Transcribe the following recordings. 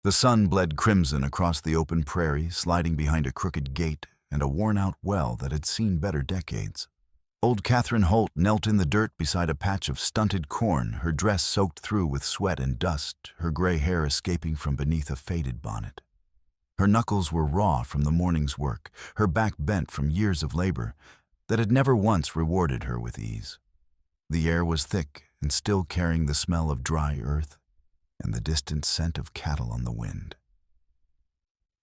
The sun bled crimson across the open prairie, sliding behind a crooked gate and a worn-out well that had seen better decades. Old Catherine Holt knelt in the dirt beside a patch of stunted corn, her dress soaked through with sweat and dust, her gray hair escaping from beneath a faded bonnet. Her knuckles were raw from the morning's work, her back bent from years of labor that had never once rewarded her with ease. The air was thick and still carrying the smell of dry earth and the distant scent of cattle on the wind.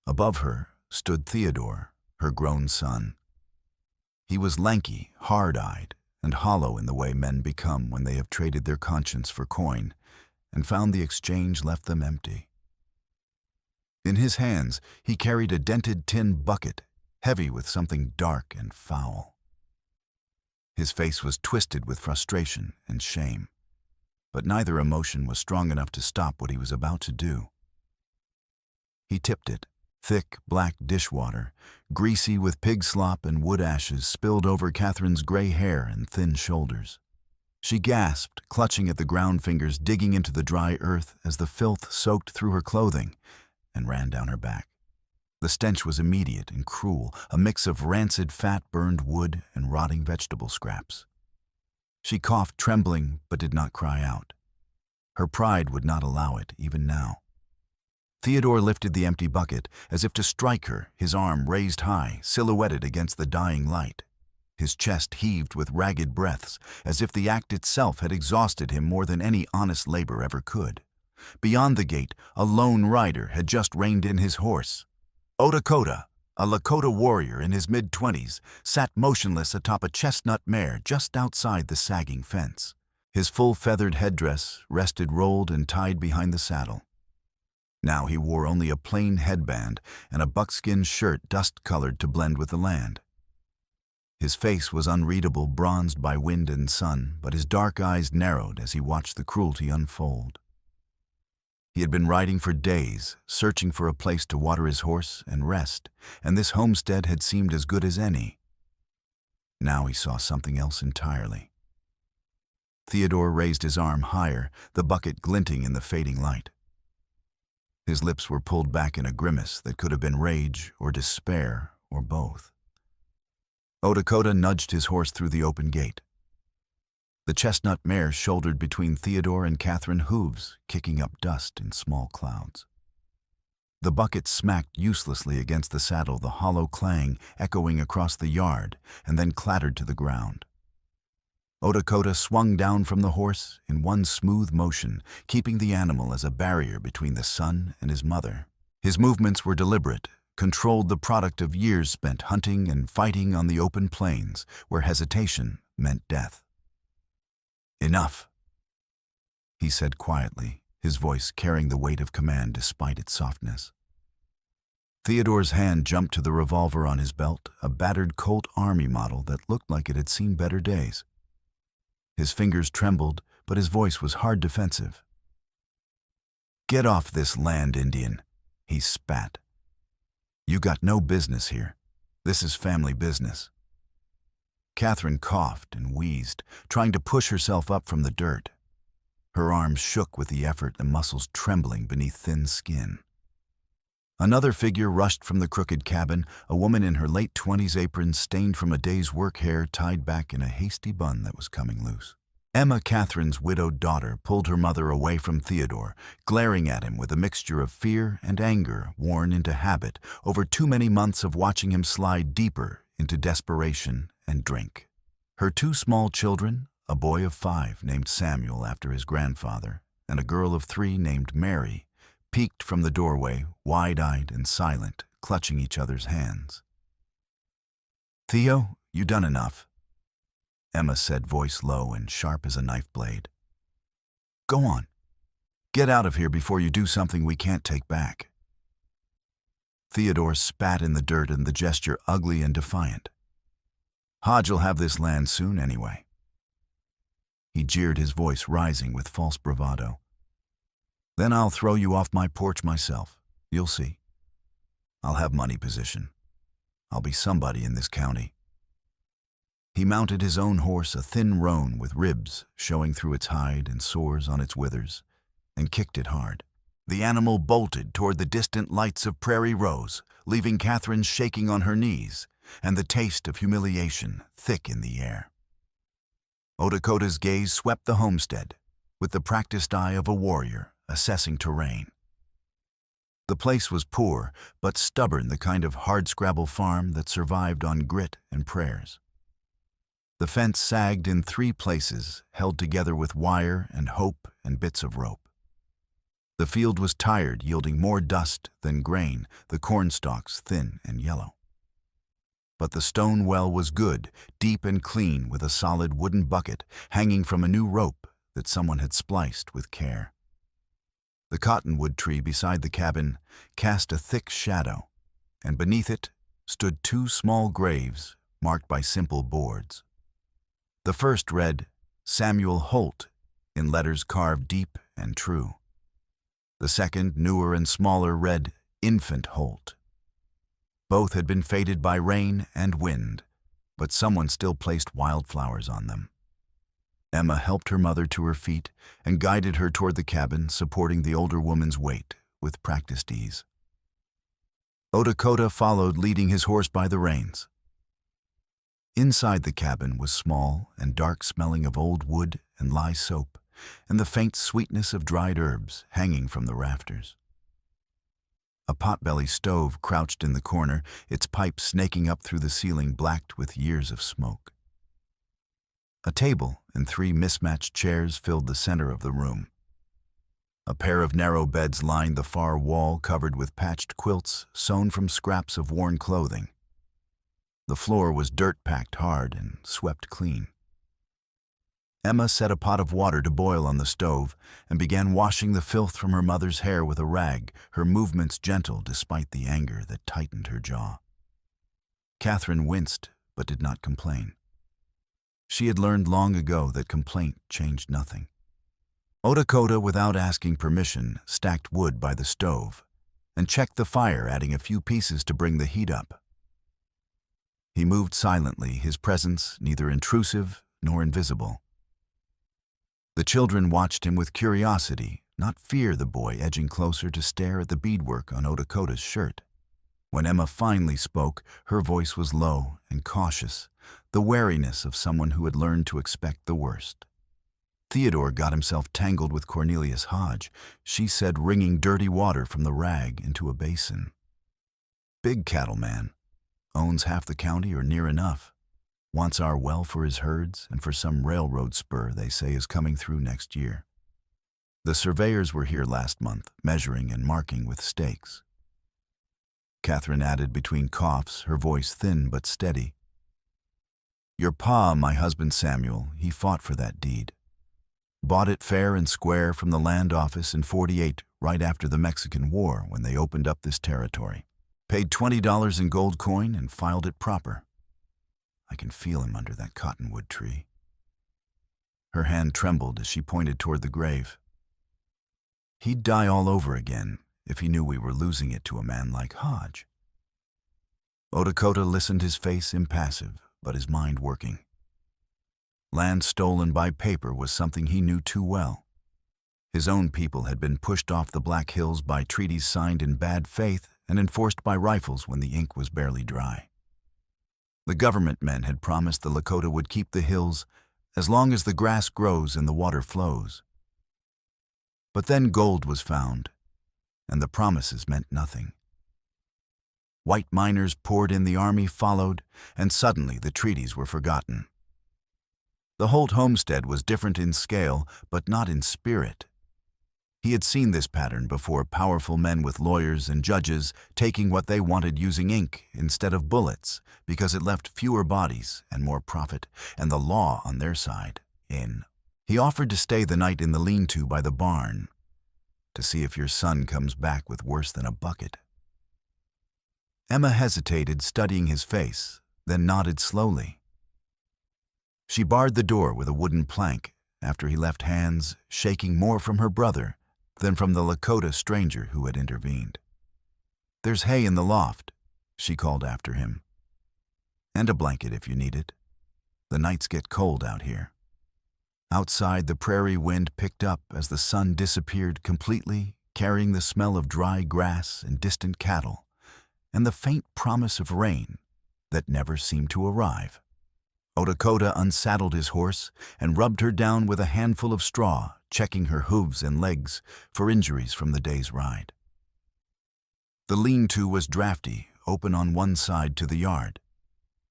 Above her stood Theodore, her grown son. He was lanky, hard-eyed, and hollow in the way men become when they have traded their conscience for coin and found the exchange left them empty. In his hands, he carried a dented tin bucket, heavy with something dark and foul. His face was twisted with frustration and shame, but neither emotion was strong enough to stop what he was about to do. He tipped it. Thick, black dishwater, greasy with pig slop and wood ashes, spilled over Catherine's gray hair and thin shoulders. She gasped, clutching at the ground fingers digging into the dry earth as the filth soaked through her clothing and ran down her back. The stench was immediate and cruel, a mix of rancid fat-burned wood and rotting vegetable scraps. She coughed, trembling, but did not cry out. Her pride would not allow it, even now. Theodore lifted the empty bucket as if to strike her, his arm raised high, silhouetted against the dying light. His chest heaved with ragged breaths, as if the act itself had exhausted him more than any honest labor ever could. Beyond the gate, a lone rider had just reined in his horse. Lakota, a Lakota warrior in his mid-20s, sat motionless atop a chestnut mare just outside the sagging fence. His full feathered headdress rested rolled and tied behind the saddle. Now he wore only a plain headband and a buckskin shirt dust-colored to blend with the land. His face was unreadable, bronzed by wind and sun, but his dark eyes narrowed as he watched the cruelty unfold. He had been riding for days, searching for a place to water his horse and rest, and this homestead had seemed as good as any. Now he saw something else entirely. Theodore raised his arm higher, the bucket glinting in the fading light. His lips were pulled back in a grimace that could have been rage or despair or both. Lakota nudged his horse through the open gate. The chestnut mare shouldered between Theodore and Catherine hooves, kicking up dust in small clouds. The bucket smacked uselessly against the saddle, the hollow clang echoing across the yard, and then clattered to the ground. Lakota swung down from the horse in one smooth motion, keeping the animal as a barrier between the son and his mother. His movements were deliberate, controlled, the product of years spent hunting and fighting on the open plains, where hesitation meant death. "Enough," he said quietly, his voice carrying the weight of command despite its softness. Theodore's hand jumped to the revolver on his belt, a battered Colt Army model that looked like it had seen better days. His fingers trembled, but his voice was hard defensive. "Get off this land, Indian," he spat. "You got no business here. This is family business." Catherine coughed and wheezed, trying to push herself up from the dirt. Her arms shook with the effort, the muscles trembling beneath thin skin. Another figure rushed from the crooked cabin, a woman in her late 20s, apron stained from a day's work, hair tied back in a hasty bun that was coming loose. Emma, Catherine's widowed daughter, pulled her mother away from Theodore, glaring at him with a mixture of fear and anger worn into habit over too many months of watching him slide deeper into desperation and drink. Her two small children, a boy of 5 named Samuel after his grandfather, and a girl of 3 named Mary, peeked from the doorway, wide-eyed and silent, clutching each other's hands. "Theo, you done enough," Emma said, voice low and sharp as a knife blade. "Go on. Get out of here before you do something we can't take back." Theodore spat in the dirt, and the gesture ugly and defiant. "Hodge'll have this land soon anyway." He jeered, his voice rising with false bravado. "Then I'll throw you off my porch myself. You'll see. I'll have money position. I'll be somebody in this county." He mounted his own horse, a thin roan with ribs showing through its hide and sores on its withers, and kicked it hard. The animal bolted toward the distant lights of Prairie Rose, leaving Catherine shaking on her knees, and the taste of humiliation thick in the air. Odakota's gaze swept the homestead, with the practiced eye of a warrior assessing terrain. The place was poor, but stubborn, the kind of hardscrabble farm that survived on grit and prayers. The fence sagged in 3 places, held together with wire and hope and bits of rope. The field was tired, yielding more dust than grain, the corn stalks thin and yellow. But the stone well was good, deep and clean, with a solid wooden bucket hanging from a new rope that someone had spliced with care. The cottonwood tree beside the cabin cast a thick shadow, and beneath it stood 2 small graves marked by simple boards. The first read, "Samuel Holt," in letters carved deep and true. The second, newer and smaller, read, "Infant Holt." Both had been faded by rain and wind, but someone still placed wildflowers on them. Emma helped her mother to her feet and guided her toward the cabin, supporting the older woman's weight with practiced ease. Odakota followed, leading his horse by the reins. Inside the cabin was small and dark, smelling of old wood and lye soap, and the faint sweetness of dried herbs hanging from the rafters. A potbelly stove crouched in the corner, its pipe snaking up through the ceiling, blacked with years of smoke. A table and 3 mismatched chairs filled the center of the room. A pair of narrow beds lined the far wall, covered with patched quilts sewn from scraps of worn clothing. The floor was dirt-packed hard and swept clean. Emma set a pot of water to boil on the stove and began washing the filth from her mother's hair with a rag, her movements gentle despite the anger that tightened her jaw. Catherine winced but did not complain. She had learned long ago that complaint changed nothing. Odakota, without asking permission, stacked wood by the stove and checked the fire, adding a few pieces to bring the heat up. He moved silently, his presence neither intrusive nor invisible. The children watched him with curiosity, not fear, the boy edging closer to stare at the beadwork on Odakota's shirt. When Emma finally spoke, her voice was low and cautious, the wariness of someone who had learned to expect the worst. "Theodore got himself tangled with Cornelius Hodge," she said, wringing dirty water from the rag into a basin. "Big cattleman, owns half the county or near enough. Wants our well for his herds and for some railroad spur they say is coming through next year. The surveyors were here last month, measuring and marking with stakes." Catherine added between coughs, her voice thin but steady, "Your pa, my husband Samuel, he fought for that deed. Bought it fair and square from the land office in '48, right after the Mexican War, when they opened up this territory. Paid $20 in gold coin and filed it proper. I can feel him under that cottonwood tree." Her hand trembled as she pointed toward the grave. "He'd die all over again if he knew we were losing it to a man like Hodge." Odakota listened, his face impassive, but his mind working. Land stolen by paper was something he knew too well. His own people had been pushed off the Black Hills by treaties signed in bad faith and enforced by rifles when the ink was barely dry. The government men had promised the Lakota would keep the hills as long as the grass grows and the water flows. But then gold was found, and the promises meant nothing. White miners poured in, the army followed, and suddenly the treaties were forgotten. The Holt homestead was different in scale, but not in spirit. He had seen this pattern before, powerful men with lawyers and judges taking what they wanted, using ink instead of bullets, because it left fewer bodies and more profit, and the law on their side. He offered to stay the night in the lean-to by the barn, to see if your son comes back with worse than a bucket. Emma hesitated, studying his face, then nodded slowly. She barred the door with a wooden plank after he left, hands shaking more from her brother than from the Lakota stranger who had intervened. "There's hay in the loft," she called after him. "And a blanket if you need it. The nights get cold out here." Outside, the prairie wind picked up as the sun disappeared completely carrying the smell of dry grass and distant cattle, and the faint promise of rain that never seemed to arrive. Lakota unsaddled his horse and rubbed her down with a handful of straw, checking her hooves and legs for injuries from the day's ride. The lean-to was drafty, open on one side to the yard,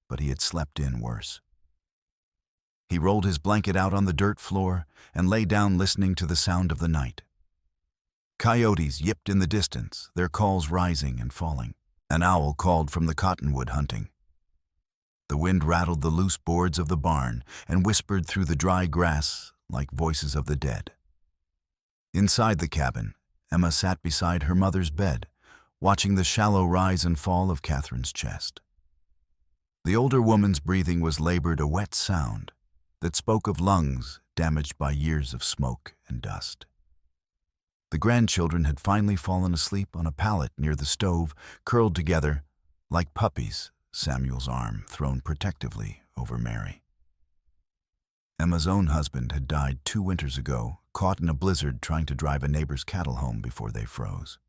but he had slept in worse. He rolled his blanket out on the dirt floor and lay down listening to the sound of the night. Coyotes yipped in the distance, their calls rising and falling. An owl called from the cottonwood hunting. The wind rattled the loose boards of the barn and whispered through the dry grass like voices of the dead. Inside the cabin, Emma sat beside her mother's bed, watching the shallow rise and fall of Catherine's chest. The older woman's breathing was labored, a wet sound that spoke of lungs damaged by years of smoke and dust. The grandchildren had finally fallen asleep on a pallet near the stove, curled together like puppies, Samuel's arm thrown protectively over Mary. Emma's own husband had died 2 winters ago, caught in a blizzard trying to drive a neighbor's cattle home before they froze.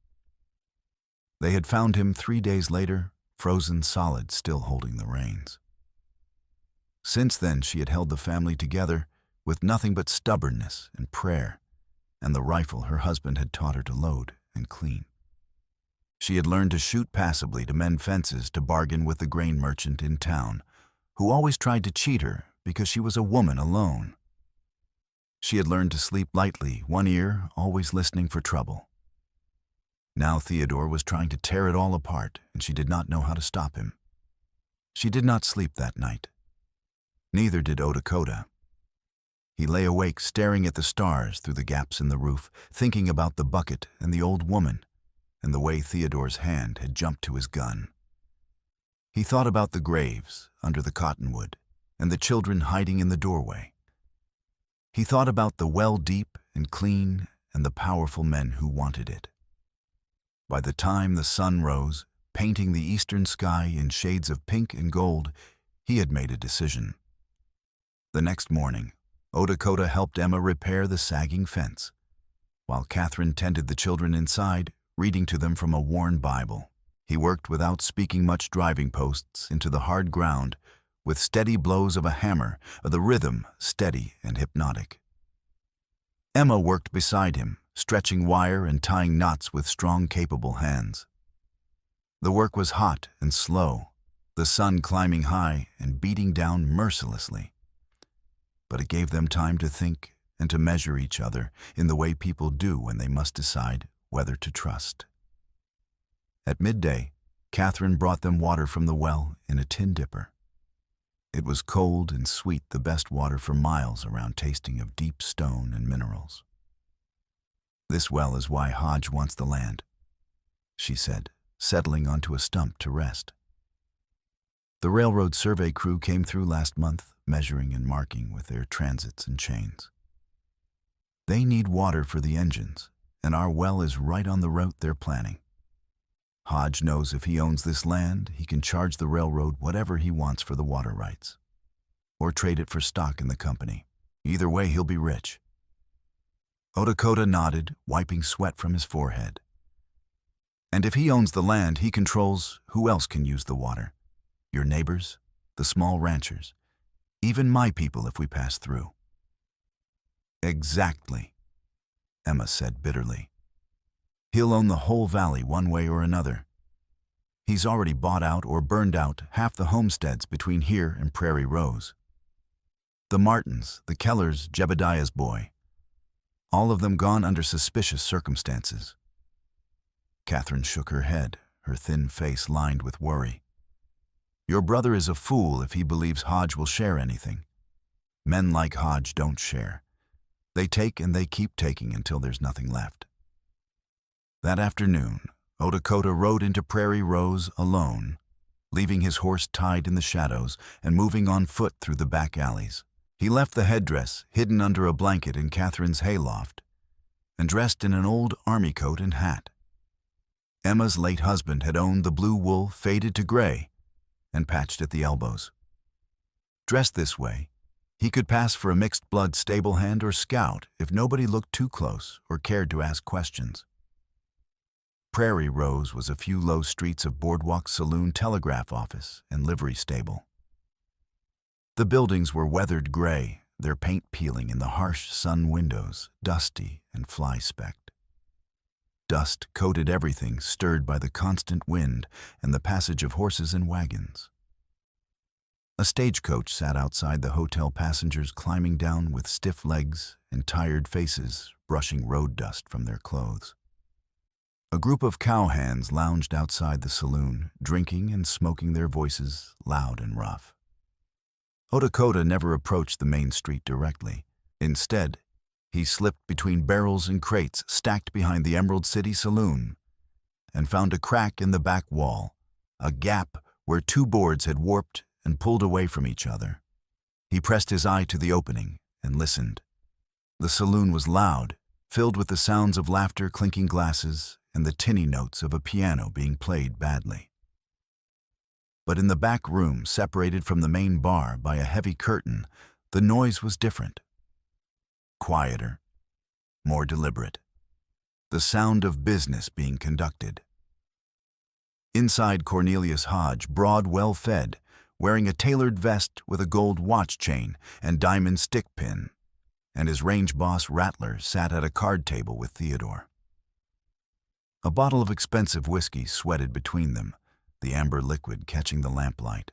They had found him 3 days later, frozen solid, still holding the reins. Since then, she had held the family together with nothing but stubbornness and prayer, and the rifle her husband had taught her to load and clean. She had learned to shoot passably, to mend fences, to bargain with the grain merchant in town, who always tried to cheat her because she was a woman alone. She had learned to sleep lightly, one ear always listening for trouble. Now Theodore was trying to tear it all apart, and she did not know how to stop him. She did not sleep that night. Neither did Lakota. He lay awake, staring at the stars through the gaps in the roof, thinking about the bucket and the old woman, and the way Theodore's hand had jumped to his gun. He thought about the graves under the cottonwood and the children hiding in the doorway. He thought about the well deep and clean and the powerful men who wanted it. By the time the sun rose, painting the eastern sky in shades of pink and gold, he had made a decision. The next morning, Lakota helped Emma repair the sagging fence, while Catherine tended the children inside, reading to them from a worn Bible. He worked without speaking much, driving posts into the hard ground with steady blows of a hammer, the rhythm steady and hypnotic. Emma worked beside him, stretching wire and tying knots with strong, capable hands. The work was hot and slow, the sun climbing high and beating down mercilessly. But it gave them time to think and to measure each other in the way people do when they must decide whether to trust. At midday, Catherine brought them water from the well in a tin dipper. It was cold and sweet, the best water for miles around, tasting of deep stone and minerals. "This well is why Hodge wants the land," she said, settling onto a stump to rest. "The railroad survey crew came through last month, measuring and marking with their transits and chains. They need water for the engines, and our well is right on the route they're planning. Hodge knows if he owns this land, he can charge the railroad whatever he wants for the water rights, or trade it for stock in the company. Either way, he'll be rich." Lakota nodded, wiping sweat from his forehead. "And if he owns the land, he controls who else can use the water. Your neighbors, the small ranchers, even my people if we pass through." "Exactly," Emma said bitterly. "He'll own the whole valley one way or another. He's already bought out or burned out half the homesteads between here and Prairie Rose. The Martins, the Kellers, Jebediah's boy, all of them gone under suspicious circumstances." Catherine shook her head, her thin face lined with worry. "Your brother is a fool if he believes Hodge will share anything. Men like Hodge don't share. They take and they keep taking until there's nothing left." That afternoon, Lakota rode into Prairie Rose alone, leaving his horse tied in the shadows and moving on foot through the back alleys. He left the headdress hidden under a blanket in Catherine's hayloft and dressed in an old army coat and hat. Emma's late husband had owned the blue wool faded to gray and patched at the elbows. Dressed this way, he could pass for a mixed-blood stable hand or scout if nobody looked too close or cared to ask questions. Prairie Rose was a few low streets of boardwalk saloon, telegraph office, and livery stable. The buildings were weathered gray, their paint peeling in the harsh sun windows, dusty and fly-specked. Dust coated everything, stirred by the constant wind and the passage of horses and wagons. A stagecoach sat outside the hotel, passengers climbing down with stiff legs and tired faces, brushing road dust from their clothes. A group of cowhands lounged outside the saloon, drinking and smoking, their voices loud and rough. Lakota never approached the main street directly. Instead, he slipped between barrels and crates stacked behind the Emerald City Saloon and found a crack in the back wall, a gap where two boards had warped and pulled away from each other. He pressed his eye to the opening and listened. The saloon was loud, filled with the sounds of laughter, clinking glasses, and the tinny notes of a piano being played badly. But in the back room, separated from the main bar by a heavy curtain, the noise was different. Quieter, more deliberate. The sound of business being conducted. Inside, Cornelius Hodge, broad, well-fed, wearing a tailored vest with a gold watch chain and diamond stick pin, and his range boss Rattler sat at a card table with Theodore. A bottle of expensive whiskey sweated between them, the amber liquid catching the lamplight.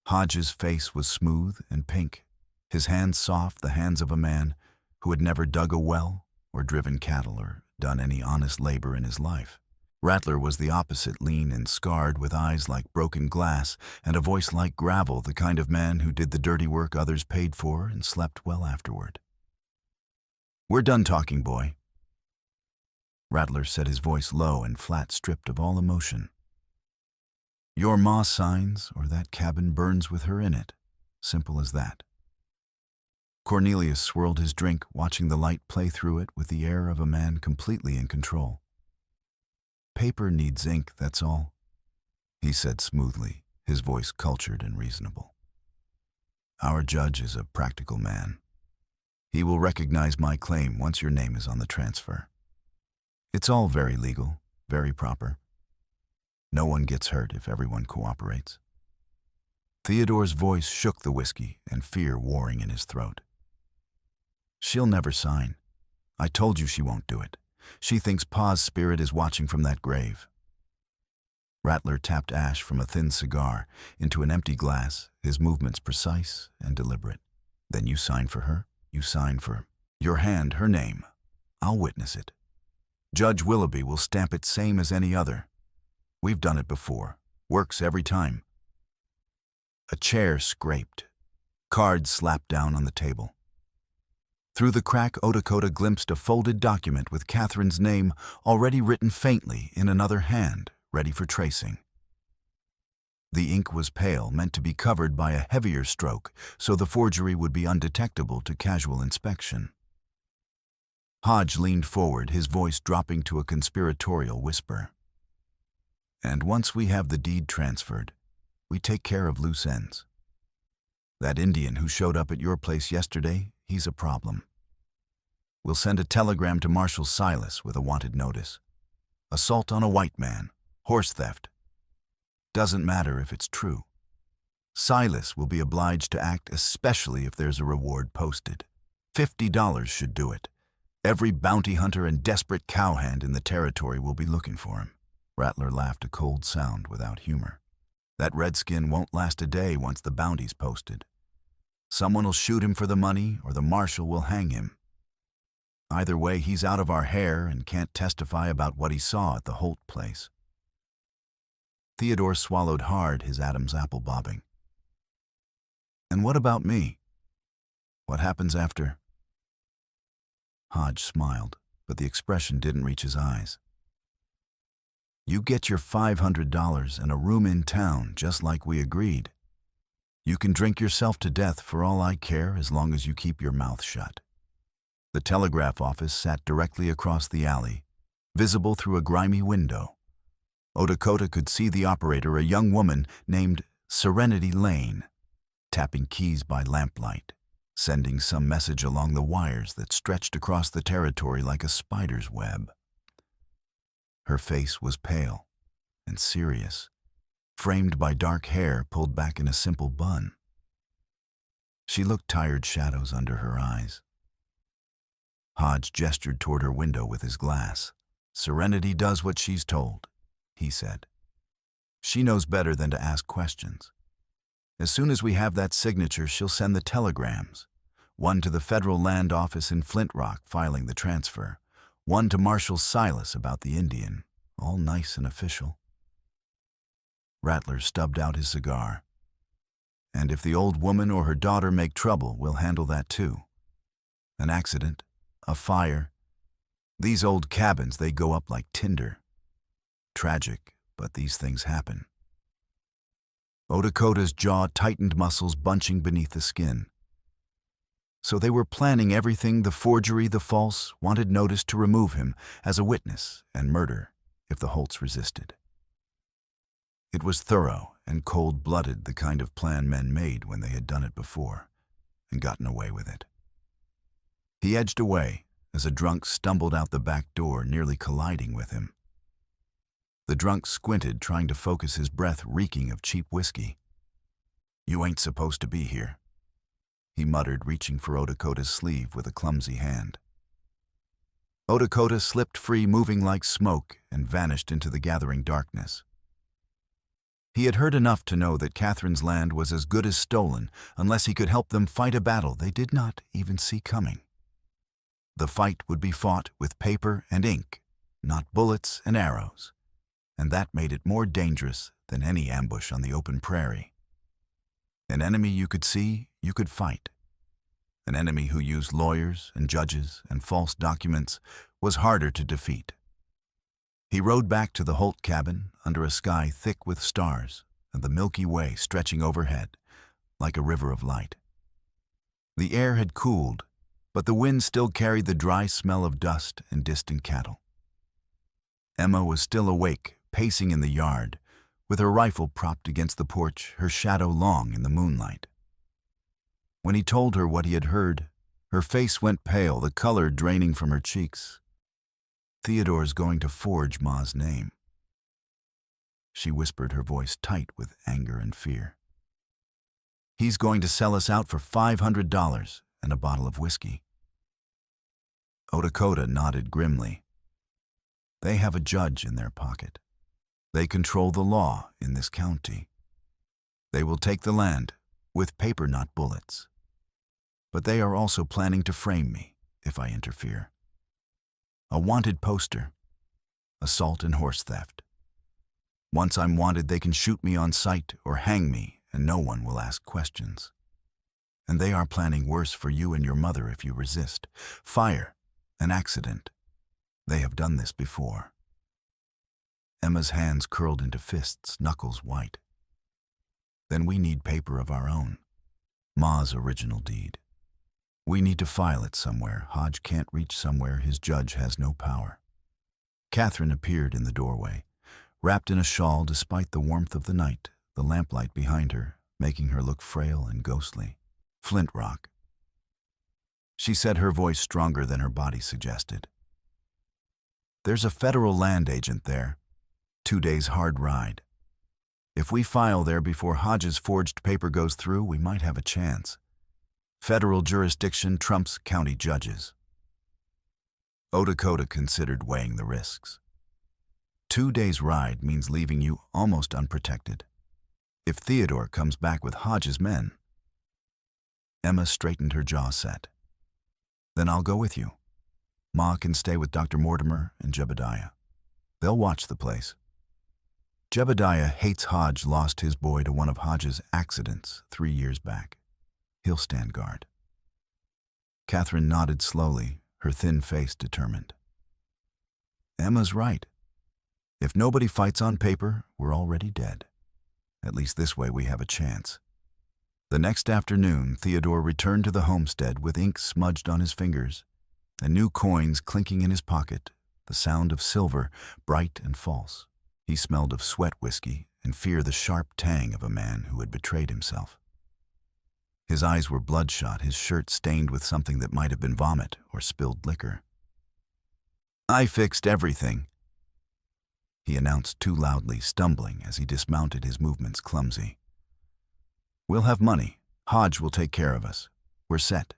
Hodge's face was smooth and pink, his hands soft, the hands of a man who had never dug a well or driven cattle or done any honest labor in his life. Rattler was the opposite, lean and scarred, with eyes like broken glass and a voice like gravel, the kind of man who did the dirty work others paid for and slept well afterward. "We're done talking, boy." Rattler said, his voice low and flat, stripped of all emotion. "Your ma signs, or that cabin burns with her in it. Simple as that." Cornelius swirled his drink, watching the light play through it with the air of a man completely in control. "Paper needs ink, that's all," he said smoothly, his voice cultured and reasonable. "Our judge is a practical man. He will recognize my claim once your name is on the transfer. It's all very legal, very proper. No one gets hurt if everyone cooperates." Theodore's voice shook the whiskey and fear warring in his throat. "She'll never sign. I told you she won't do it. She thinks Pa's spirit is watching from that grave." Rattler tapped ash from a thin cigar into an empty glass, his movements precise and deliberate. "Then you sign for her? You sign for your hand, her name. I'll witness it. Judge Willoughby will stamp it same as any other. We've done it before. Works every time." A chair scraped. Cards slapped down on the table. Through the crack, Lakota glimpsed a folded document with Catherine's name already written faintly in another hand, ready for tracing. The ink was pale, meant to be covered by a heavier stroke, so the forgery would be undetectable to casual inspection. Hodge leaned forward, his voice dropping to a conspiratorial whisper. "And once we have the deed transferred, we take care of loose ends. That Indian who showed up at your place yesterday, he's a problem. We'll send a telegram to Marshal Silas with a wanted notice. Assault on a white man, horse theft. Doesn't matter if it's true. Silas will be obliged to act, especially if there's a reward posted. $50 should do it. Every bounty hunter and desperate cowhand in the territory will be looking for him." Rattler laughed, a cold sound without humor. "That redskin won't last a day once the bounty's posted. Someone will shoot him for the money, or the marshal will hang him. Either way, he's out of our hair and can't testify about what he saw at the Holt place." Theodore swallowed hard, his Adam's apple bobbing. "And what about me? What happens after?" Hodge smiled, but the expression didn't reach his eyes. "You get your $500 and a room in town, just like we agreed. You can drink yourself to death for all I care, as long as you keep your mouth shut." The telegraph office sat directly across the alley, visible through a grimy window. Lakota could see the operator, a young woman named Serenity Lane, tapping keys by lamplight, sending some message along the wires that stretched across the territory like a spider's web. Her face was pale and serious, framed by dark hair pulled back in a simple bun. She looked tired shadows under her eyes. Hodge gestured toward her window with his glass. "Serenity does what she's told," he said. "She knows better than to ask questions. As soon as we have that signature, she'll send the telegrams. One to the federal land office in Flint Rock filing the transfer. One to Marshal Silas about the Indian, all nice and official." Rattler stubbed out his cigar. "And if the old woman or her daughter make trouble, we'll handle that too. An accident, a fire. These old cabins, they go up like tinder. Tragic, but these things happen." Odakota's jaw tightened, muscles bunching beneath the skin. So they were planning everything: the forgery, the false, wanted notice to remove him as a witness, and murder if the Holts resisted. It was thorough and cold-blooded, the kind of plan men made when they had done it before and gotten away with it. He edged away as a drunk stumbled out the back door, nearly colliding with him. The drunk squinted, trying to focus, his breath reeking of cheap whiskey. "You ain't supposed to be here," he muttered, reaching for Odakota's sleeve with a clumsy hand. Odakota slipped free, moving like smoke, and vanished into the gathering darkness. He had heard enough to know that Catherine's land was as good as stolen unless he could help them fight a battle they did not even see coming. The fight would be fought with paper and ink, not bullets and arrows, and that made it more dangerous than any ambush on the open prairie. An enemy you could see, you could fight. An enemy who used lawyers and judges and false documents was harder to defeat. He rode back to the Holt cabin under a sky thick with stars and the Milky Way stretching overhead like a river of light. The air had cooled, but the wind still carried the dry smell of dust and distant cattle. Emma was still awake, pacing in the yard, with her rifle propped against the porch, her shadow long in the moonlight. When he told her what he had heard, her face went pale, the color draining from her cheeks. "Theodore's going to forge Ma's name," she whispered, her voice tight with anger and fear. "He's going to sell us out for $500 and a bottle of whiskey." Odakota nodded grimly. They have a judge in their pocket. They control the law in this county. They will take the land, with paper, not bullets. But they are also planning to frame me if I interfere. A wanted poster, assault and horse theft. Once I'm wanted, they can shoot me on sight or hang me, and no one will ask questions. And they are planning worse for you and your mother if you resist. Fire, an accident. They have done this before. Emma's hands curled into fists, knuckles white. Then we need paper of our own. Ma's original deed. We need to file it somewhere. Hodge can't reach somewhere his judge has no power. Catherine appeared in the doorway, wrapped in a shawl despite the warmth of the night, the lamplight behind her making her look frail and ghostly. "Flint Rock," she said, her voice stronger than her body suggested. "There's a federal land agent there. 2 days hard ride. If we file there before Hodge's forged paper goes through, we might have a chance. Federal jurisdiction trumps county judges." Odakota considered weighing the risks. 2 days ride means leaving you almost unprotected. If Theodore comes back with Hodge's men... Emma straightened her jaw set. "Then I'll go with you. Ma can stay with Dr. Mortimer and Jebediah. They'll watch the place. Jebediah hates Hodge, lost his boy to one of Hodge's accidents 3 years back. He'll stand guard." Catherine nodded slowly, her thin face determined. Emma's right. If nobody fights on paper, we're already dead. At least this way we have a chance. The next afternoon, Theodore returned to the homestead with ink smudged on his fingers and new coins clinking in his pocket, the sound of silver, bright and false. He smelled of sweat whiskey and fear, the sharp tang of a man who had betrayed himself. His eyes were bloodshot, his shirt stained with something that might have been vomit or spilled liquor. "I fixed everything." he announced too loudly, stumbling as he dismounted, his movements clumsy. "We'll have money. Hodge will take care of us. We're set."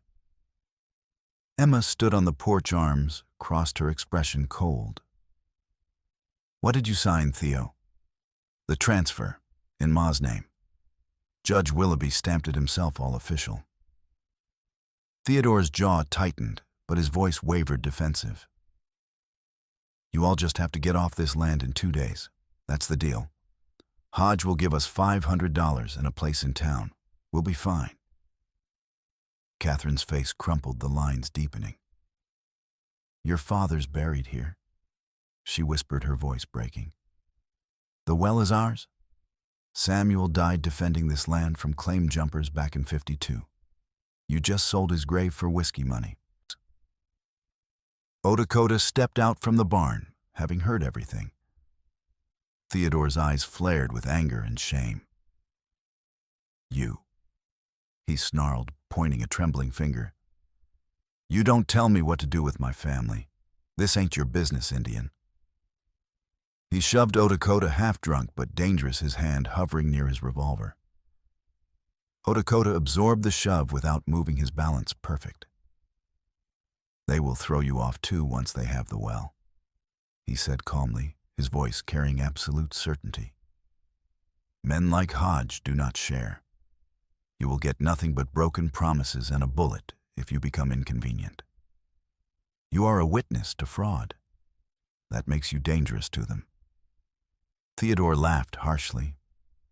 Emma stood on the porch, arms crossed, her expression cold. "What did you sign, Theo?" "The transfer, in Ma's name." Judge Willoughby stamped it himself, all official. Theodore's jaw tightened, but his voice wavered, defensive. "You all just have to get off this land in 2 days. That's the deal. Hodge will give us $500 and a place in town. We'll be fine." Catherine's face crumpled, the lines deepening. "Your father's buried here," she whispered, her voice breaking. "The well is ours. Samuel died defending this land from claim jumpers back in '52. You just sold his grave for whiskey money." Lakota stepped out from the barn, having heard everything. Theodore's eyes flared with anger and shame. "You," he snarled, pointing a trembling finger. "You don't tell me what to do with my family. This ain't your business, Indian." He shoved Lakota, half drunk but dangerous, his hand hovering near his revolver. Lakota absorbed the shove without moving, his balance perfect. "They will throw you off too once they have the well," he said calmly, his voice carrying absolute certainty. "Men like Hodge do not share. You will get nothing but broken promises and a bullet if you become inconvenient. You are a witness to fraud. That makes you dangerous to them." Theodore laughed harshly,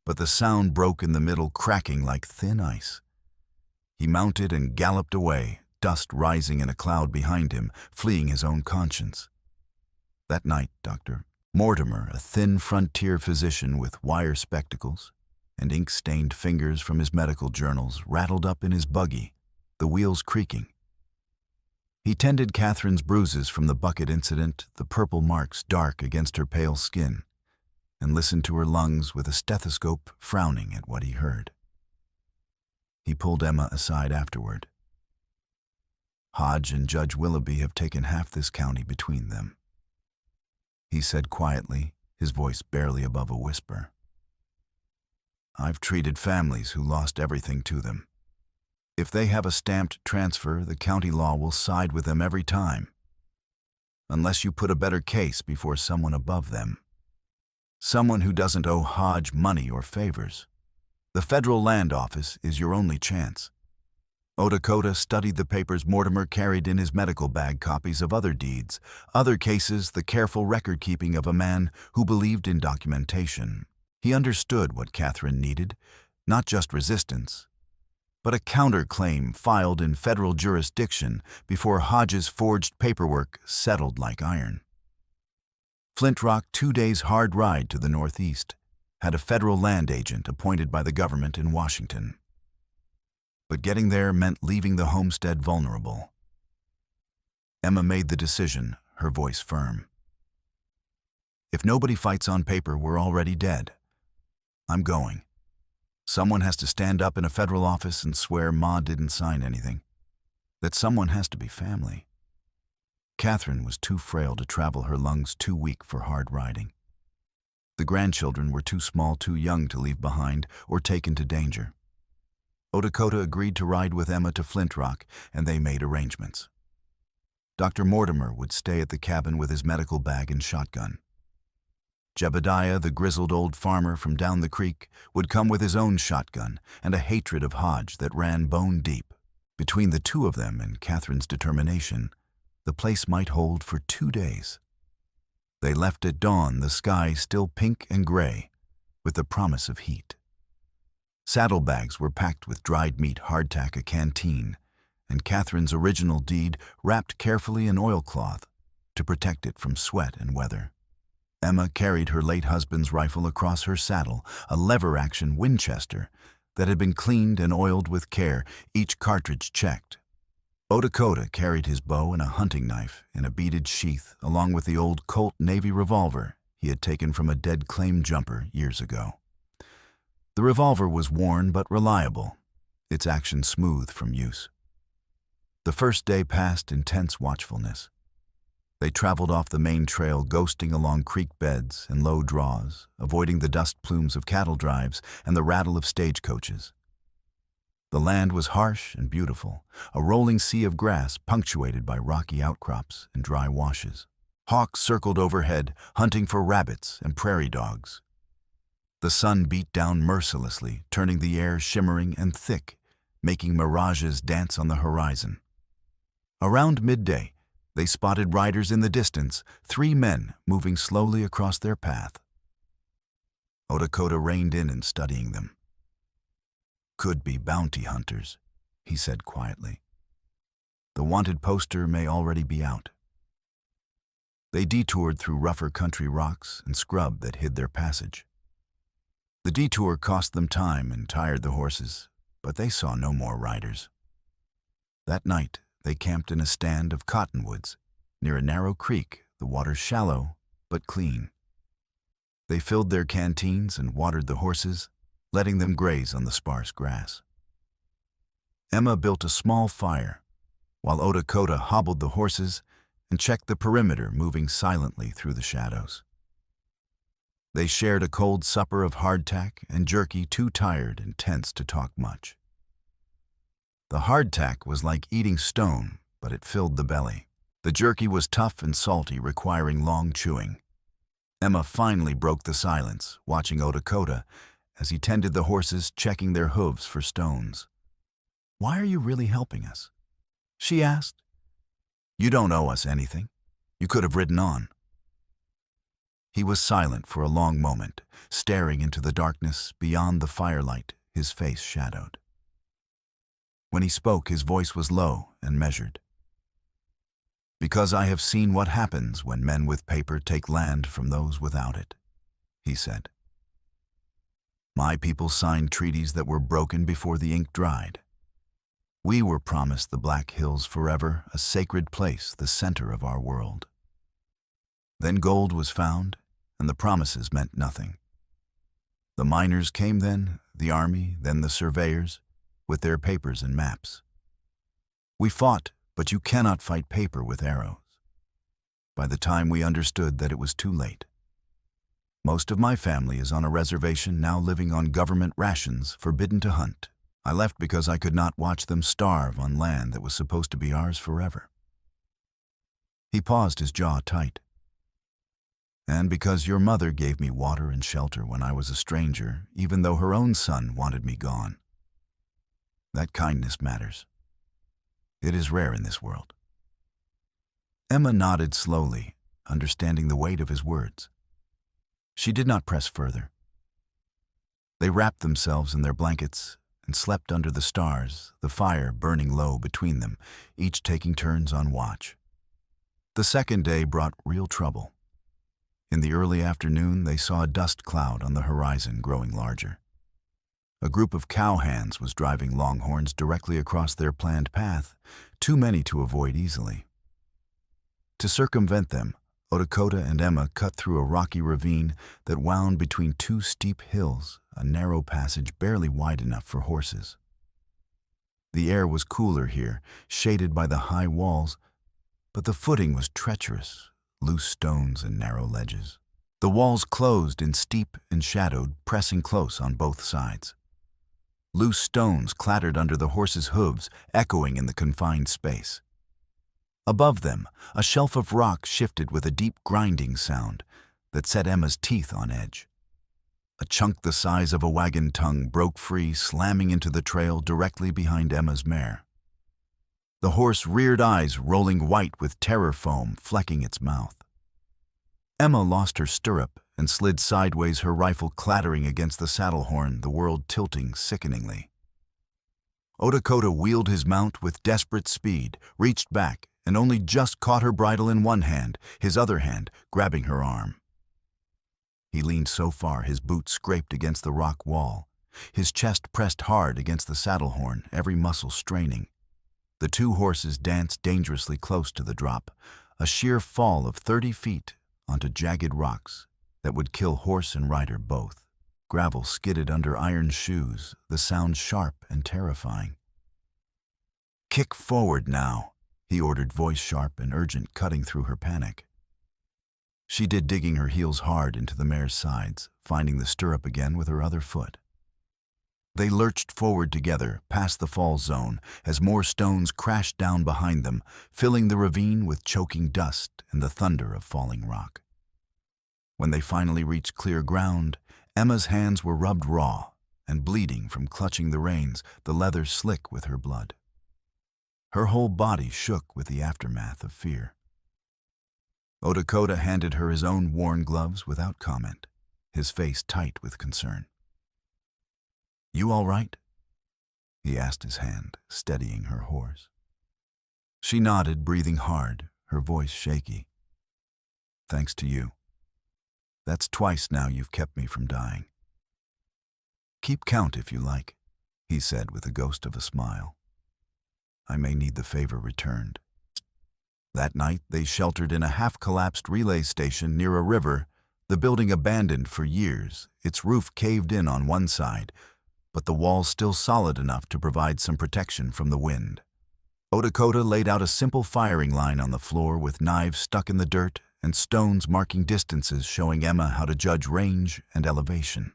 but the sound broke in the middle, cracking like thin ice. He mounted and galloped away, dust rising in a cloud behind him, fleeing his own conscience. That night, Dr. Mortimer, a thin frontier physician with wire spectacles and ink-stained fingers from his medical journals, rattled up in his buggy, the wheels creaking. He tended Catherine's bruises from the bucket incident, the purple marks dark against her pale skin, and listened to her lungs with a stethoscope, frowning at what he heard. He pulled Emma aside afterward. "Hodge and Judge Willoughby have taken half this county between them," he said quietly, his voice barely above a whisper. "I've treated families who lost everything to them. If they have a stamped transfer, the county law will side with them every time, unless you put a better case before someone above them. Someone who doesn't owe Hodge money or favors. The Federal Land Office is your only chance." Lakota studied the papers Mortimer carried in his medical bag, copies of other deeds, other cases, the careful record-keeping of a man who believed in documentation. He understood what Catherine needed, not just resistance, but a counterclaim filed in federal jurisdiction before Hodge's forged paperwork settled like iron. Flint Rock, 2 days' hard ride to the northeast, had a federal land agent appointed by the government in Washington. But getting there meant leaving the homestead vulnerable. Emma made the decision, her voice firm. "If nobody fights on paper, we're already dead. I'm going. Someone has to stand up in a federal office and swear Ma didn't sign anything. That someone has to be family." Catherine was too frail to travel, her lungs too weak for hard riding. The grandchildren were too small, too young to leave behind or take into danger. Lakota agreed to ride with Emma to Flint Rock, and they made arrangements. Dr. Mortimer would stay at the cabin with his medical bag and shotgun. Jebediah, the grizzled old farmer from down the creek, would come with his own shotgun and a hatred of Hodge that ran bone deep. Between the two of them and Catherine's determination, the place might hold for 2 days. They left at dawn, the sky still pink and gray, with the promise of heat. Saddlebags were packed with dried meat, hardtack, a canteen, and Catherine's original deed wrapped carefully in oilcloth to protect it from sweat and weather. Emma carried her late husband's rifle across her saddle, a lever-action Winchester that had been cleaned and oiled with care, each cartridge checked. Lakota carried his bow and a hunting knife in a beaded sheath, along with the old Colt Navy revolver he had taken from a dead claim jumper years ago. The revolver was worn but reliable, its action smooth from use. The first day passed in tense watchfulness. They traveled off the main trail, ghosting along creek beds and low draws, avoiding the dust plumes of cattle drives and the rattle of stagecoaches. The land was harsh and beautiful, a rolling sea of grass punctuated by rocky outcrops and dry washes. Hawks circled overhead, hunting for rabbits and prairie dogs. The sun beat down mercilessly, turning the air shimmering and thick, making mirages dance on the horizon. Around midday, they spotted riders in the distance, 3 men moving slowly across their path. Lakota reined in and studying them. "Could be bounty hunters," he said quietly. "The wanted poster may already be out." They detoured through rougher country rocks and scrub that hid their passage. The detour cost them time and tired the horses, but they saw no more riders. That night, they camped in a stand of cottonwoods near a narrow creek, the water shallow but clean. They filled their canteens and watered the horses, letting them graze on the sparse grass. Emma built a small fire, while Lakota hobbled the horses and checked the perimeter, moving silently through the shadows. They shared a cold supper of hardtack and jerky, too tired and tense to talk much. The hardtack was like eating stone, but it filled the belly. The jerky was tough and salty, requiring long chewing. Emma finally broke the silence, watching Lakota as he tended the horses, checking their hooves for stones. "Why are you really helping us?" she asked. "You don't owe us anything. You could have ridden on." He was silent for a long moment, staring into the darkness beyond the firelight, his face shadowed. When he spoke, his voice was low and measured. "Because I have seen what happens when men with paper take land from those without it," he said. "My people signed treaties that were broken before the ink dried. We were promised the Black Hills forever, a sacred place, the center of our world. Then gold was found, and the promises meant nothing. The miners came then, the army, then the surveyors, with their papers and maps. We fought, but you cannot fight paper with arrows. By the time we understood that it was too late. Most of my family is on a reservation, now living on government rations, forbidden to hunt. I left because I could not watch them starve on land that was supposed to be ours forever." He paused, his jaw tight. "And because your mother gave me water and shelter when I was a stranger, even though her own son wanted me gone. That kindness matters. It is rare in this world." Emma nodded slowly, understanding the weight of his words. She did not press further. They wrapped themselves in their blankets and slept under the stars, the fire burning low between them, each taking turns on watch. The second day brought real trouble. In the early afternoon, they saw a dust cloud on the horizon growing larger. A group of cowhands was driving longhorns directly across their planned path, too many to avoid easily. To circumvent them, Lakota and Emma cut through a rocky ravine that wound between 2 steep hills, a narrow passage barely wide enough for horses. The air was cooler here, shaded by the high walls, but the footing was treacherous, loose stones and narrow ledges. The walls closed in steep and shadowed, pressing close on both sides. Loose stones clattered under the horses' hooves, echoing in the confined space. Above them, a shelf of rock shifted with a deep grinding sound that set Emma's teeth on edge. A chunk the size of a wagon tongue broke free, slamming into the trail directly behind Emma's mare. The horse reared eyes, rolling white with terror foam flecking its mouth. Emma lost her stirrup and slid sideways, her rifle clattering against the saddle horn, the world tilting sickeningly. Lakota wheeled his mount with desperate speed, reached back, and only just caught her bridle in one hand, his other hand grabbing her arm. He leaned so far his boot scraped against the rock wall, his chest pressed hard against the saddle horn, every muscle straining. The 2 horses danced dangerously close to the drop, a sheer fall of 30 feet onto jagged rocks that would kill horse and rider both. Gravel skidded under iron shoes, the sound sharp and terrifying. "Kick forward now," he ordered, voice sharp and urgent, cutting through her panic. She did, digging her heels hard into the mare's sides, finding the stirrup again with her other foot. They lurched forward together, past the fall zone, as more stones crashed down behind them, filling the ravine with choking dust and the thunder of falling rock. When they finally reached clear ground, Emma's hands were rubbed raw and bleeding from clutching the reins, the leather slick with her blood. Her whole body shook with the aftermath of fear. Lakota handed her his own worn gloves without comment, his face tight with concern. "You all right?" he asked, his hand steadying her horse. She nodded, breathing hard, her voice shaky. "Thanks to you. That's twice now you've kept me from dying." "Keep count if you like," he said with a ghost of a smile. "I may need the favor returned." That night they sheltered in a half-collapsed relay station near a river, the building abandoned for years, its roof caved in on one side, but the walls still solid enough to provide some protection from the wind. Lakota laid out a simple firing line on the floor with knives stuck in the dirt and stones marking distances, showing Emma how to judge range and elevation.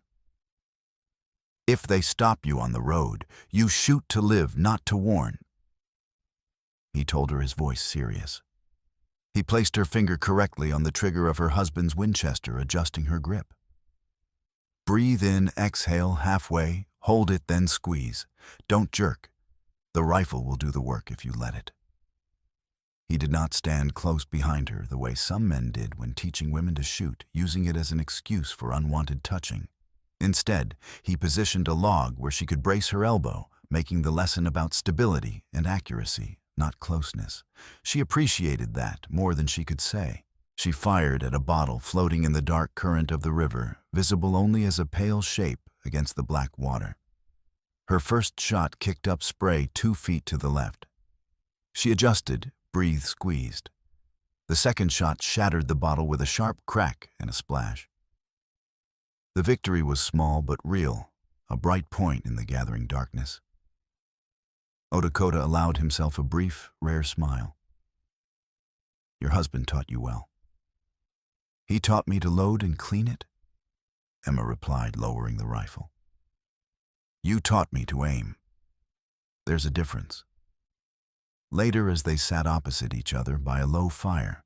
"If they stop you on the road, you shoot to live, not to warn," he told her, his voice serious. He placed her finger correctly on the trigger of her husband's Winchester, adjusting her grip. "Breathe in, exhale halfway, hold it, then squeeze. Don't jerk. The rifle will do the work if you let it." He did not stand close behind her the way some men did when teaching women to shoot, using it as an excuse for unwanted touching. Instead, he positioned a log where she could brace her elbow, making the lesson about stability and accuracy, not closeness. She appreciated that more than she could say. She fired at a bottle floating in the dark current of the river, visible only as a pale shape against the black water. Her first shot kicked up spray 2 feet to the left. She adjusted, breathe squeezed. The second shot shattered the bottle with a sharp crack and a splash. The victory was small but real, a bright point in the gathering darkness. Lakota allowed himself a brief, rare smile. "Your husband taught you well." "He taught me to load and clean it," Emma replied, lowering the rifle. "You taught me to aim. There's a difference." Later, as they sat opposite each other by a low fire,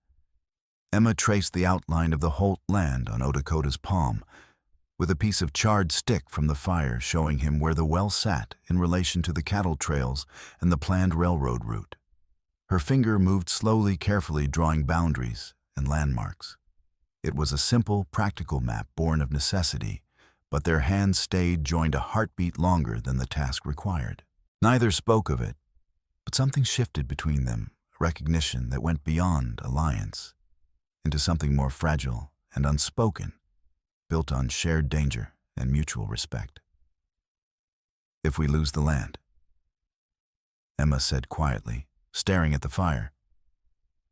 Emma traced the outline of the Holt land on Lakota's palm, with a piece of charred stick from the fire showing him where the well sat in relation to the cattle trails and the planned railroad route. Her finger moved slowly, carefully drawing boundaries and landmarks. It was a simple, practical map born of necessity, but their hands stayed joined a heartbeat longer than the task required. Neither spoke of it, but something shifted between them, a recognition that went beyond alliance, into something more fragile and unspoken, built on shared danger and mutual respect. "If we lose the land," Emma said quietly, staring at the fire,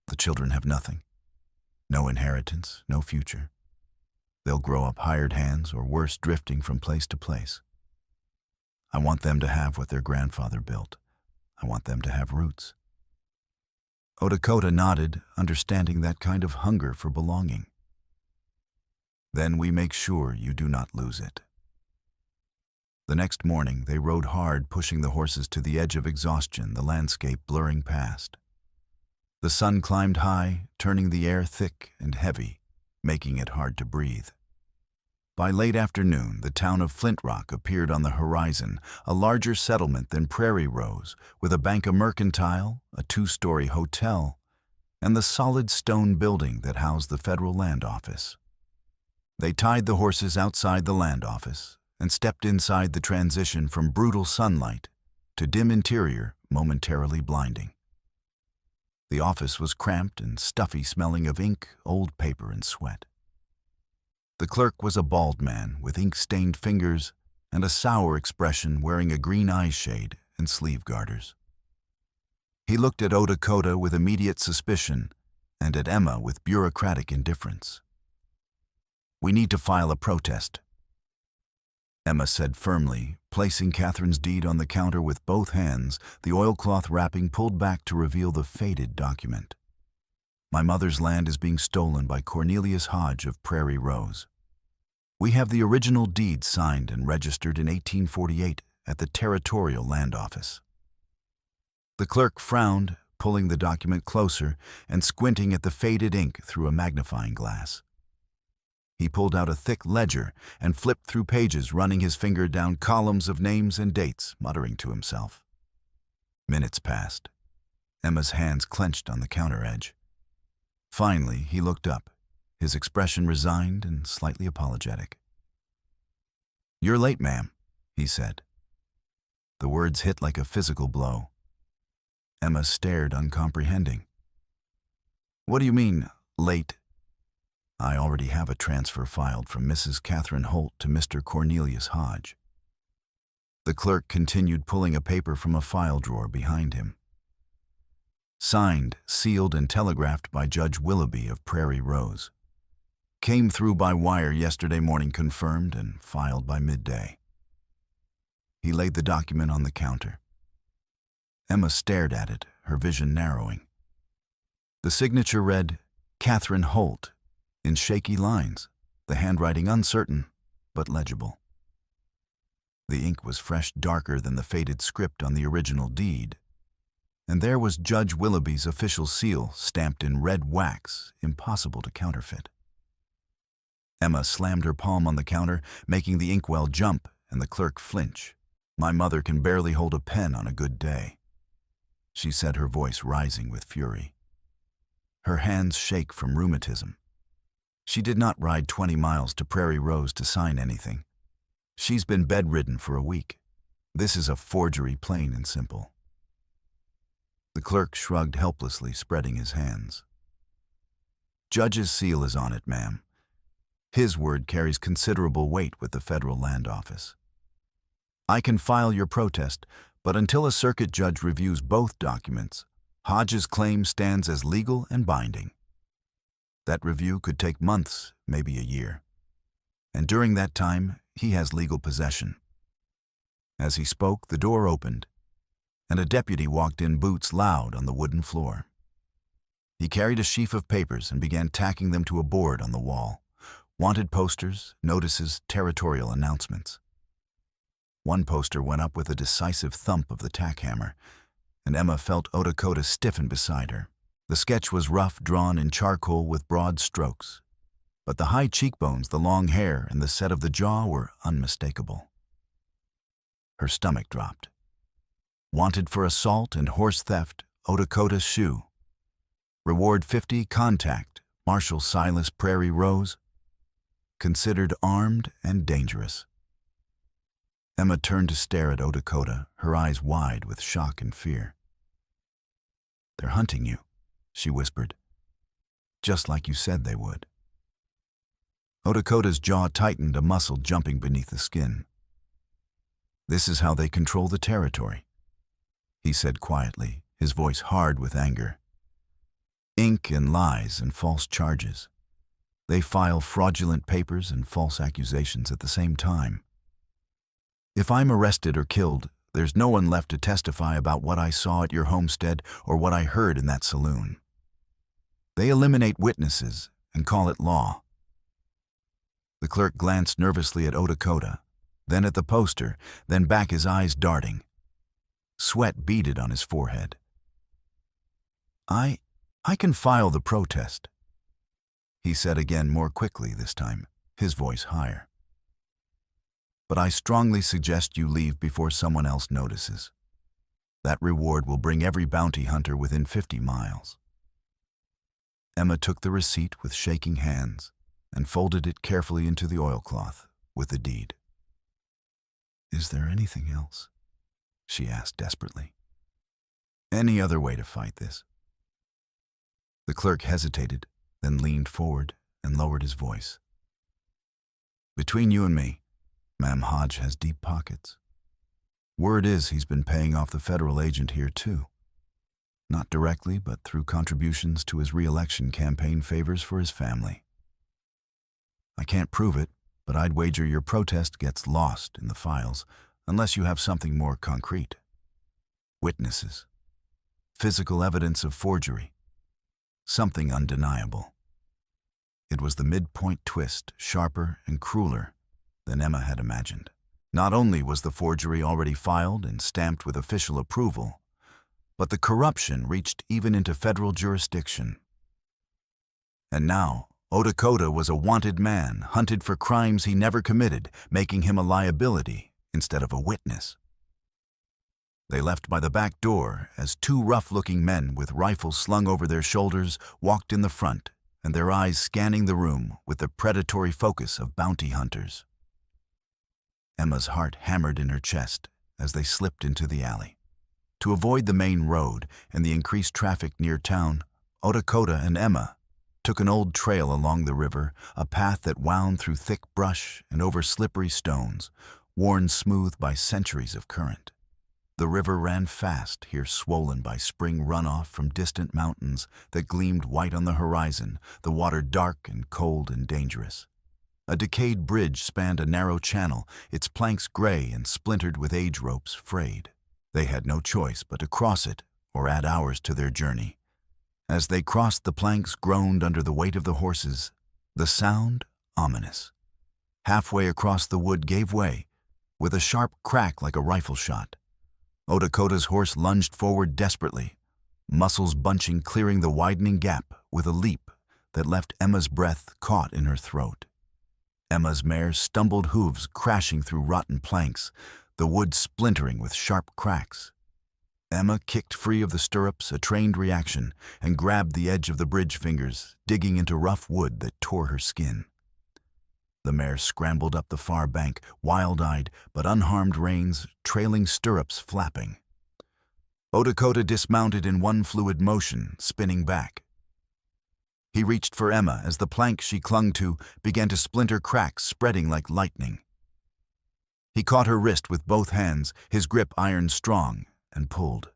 "the children have nothing. No inheritance, no future. They'll grow up hired hands or worse, drifting from place to place. I want them to have what their grandfather built. I want them to have roots." Lakota nodded, understanding that kind of hunger for belonging. "Then we make sure you do not lose it." The next morning, they rode hard, pushing the horses to the edge of exhaustion, the landscape blurring past. The sun climbed high, turning the air thick and heavy, making it hard to breathe. By late afternoon, the town of Flint Rock appeared on the horizon, a larger settlement than Prairie Rose, with a bank of mercantile, a 2-story hotel, and the solid stone building that housed the federal land office. They tied the horses outside the land office and stepped inside the transition from brutal sunlight to dim interior, momentarily blinding. The office was cramped and stuffy, smelling of ink, old paper, and sweat. The clerk was a bald man with ink-stained fingers and a sour expression, wearing a green eye shade and sleeve garters. He looked at Lakota with immediate suspicion and at Emma with bureaucratic indifference. "We need to file a protest." Emma said firmly, placing Catherine's deed on the counter with both hands, the oilcloth wrapping pulled back to reveal the faded document. My mother's land is being stolen by Cornelius Hodge of Prairie Rose. We have the original deed signed and registered in 1848 at the Territorial Land Office. The clerk frowned, pulling the document closer and squinting at the faded ink through a magnifying glass. He pulled out a thick ledger and flipped through pages, running his finger down columns of names and dates, muttering to himself. Minutes passed. Emma's hands clenched on the counter edge. Finally, he looked up, his expression resigned and slightly apologetic. "You're late, ma'am," he said. The words hit like a physical blow. Emma stared, uncomprehending. "What do you mean, late?" "I already have a transfer filed from Mrs. Catherine Holt to Mr. Cornelius Hodge." The clerk continued pulling a paper from a file drawer behind him. "Signed, sealed, and telegraphed by Judge Willoughby of Prairie Rose. Came through by wire yesterday morning, confirmed, and filed by midday." He laid the document on the counter. Emma stared at it, her vision narrowing. The signature read, "Catherine Holt," in shaky lines, the handwriting uncertain, but legible. The ink was fresh, darker than the faded script on the original deed. And there was Judge Willoughby's official seal, stamped in red wax, impossible to counterfeit. Emma slammed her palm on the counter, making the inkwell jump and the clerk flinch. "My mother can barely hold a pen on a good day," she said, her voice rising with fury. Her hands shake from rheumatism. She did not ride 20 miles to Prairie Rose to sign anything. She's been bedridden for a week. This is a forgery, plain and simple. The clerk shrugged helplessly, spreading his hands. "Judge's seal is on it, ma'am. His word carries considerable weight with the Federal Land Office. I can file your protest, but until a circuit judge reviews both documents, Hodge's claim stands as legal and binding. That review could take months, maybe a year. And during that time, he has legal possession." As he spoke, the door opened, and a deputy walked in, boots loud on the wooden floor. He carried a sheaf of papers and began tacking them to a board on the wall. Wanted posters, notices, territorial announcements. One poster went up with a decisive thump of the tack hammer, and Emma felt Lakota stiffen beside her. The sketch was rough, drawn in charcoal with broad strokes, but the high cheekbones, the long hair, and the set of the jaw were unmistakable. Her stomach dropped. Wanted for assault and horse theft, Lakota shoe. Reward 50, contact, Marshal Silas, Prairie Rose. Considered armed and dangerous. Emma turned to stare at Lakota, her eyes wide with shock and fear. "They're hunting you," she whispered. "Just like you said they would." Lakota's jaw tightened, a muscle jumping beneath the skin. "This is how they control the territory," he said quietly, his voice hard with anger. "Ink and lies and false charges. They file fraudulent papers and false accusations at the same time. If I'm arrested or killed, there's no one left to testify about what I saw at your homestead or what I heard in that saloon. They eliminate witnesses and call it law." The clerk glanced nervously at Lakota, then at the poster, then back, his eyes darting. Sweat beaded on his forehead. I can file the protest," he said again, more quickly this time, his voice higher. "But I strongly suggest you leave before someone else notices. That reward will bring every bounty hunter within 50 miles. Emma took the receipt with shaking hands and folded it carefully into the oilcloth with the deed. "Is there anything else?" she asked desperately. "Any other way to fight this?" The clerk hesitated, then leaned forward and lowered his voice. "Between you and me, Ma'am, Hodge has deep pockets. Word is he's been paying off the federal agent here too. Not directly, but through contributions to his re-election campaign favors for his family. I can't prove it, but I'd wager your protest gets lost in the files unless you have something more concrete. Witnesses. Physical evidence of forgery. Something undeniable. It was the midpoint twist, sharper and crueler than Emma had imagined. Not only was the forgery already filed and stamped with official approval, but the corruption reached even into federal jurisdiction. And now, Lakota was a wanted man, hunted for crimes he never committed, making him a liability instead of a witness. They left by the back door as two rough-looking men with rifles slung over their shoulders walked in the front, and their eyes scanning the room with the predatory focus of bounty hunters. Emma's heart hammered in her chest as they slipped into the alley. To avoid the main road and the increased traffic near town, Lakota and Emma took an old trail along the river, a path that wound through thick brush and over slippery stones, worn smooth by centuries of current. The river ran fast, here swollen by spring runoff from distant mountains that gleamed white on the horizon, the water dark and cold and dangerous. A decayed bridge spanned a narrow channel, its planks gray and splintered with age ropes frayed. They had no choice but to cross it or add hours to their journey. As they crossed, the planks groaned under the weight of the horses, the sound ominous. Halfway across, the wood gave way, with a sharp crack like a rifle shot. Lakota's horse lunged forward desperately, muscles bunching, clearing the widening gap with a leap that left Emma's breath caught in her throat. Emma's mare's stumbled hooves crashing through rotten planks, the wood splintering with sharp cracks. Emma kicked free of the stirrups, a trained reaction, and grabbed the edge of the bridge fingers, digging into rough wood that tore her skin. The mare scrambled up the far bank, wild-eyed but unharmed, reins trailing, stirrups flapping. Lakota dismounted in one fluid motion, spinning back. He reached for Emma as the plank she clung to began to splinter, cracks spreading like lightning. He caught her wrist with both hands, his grip iron strong, and pulled.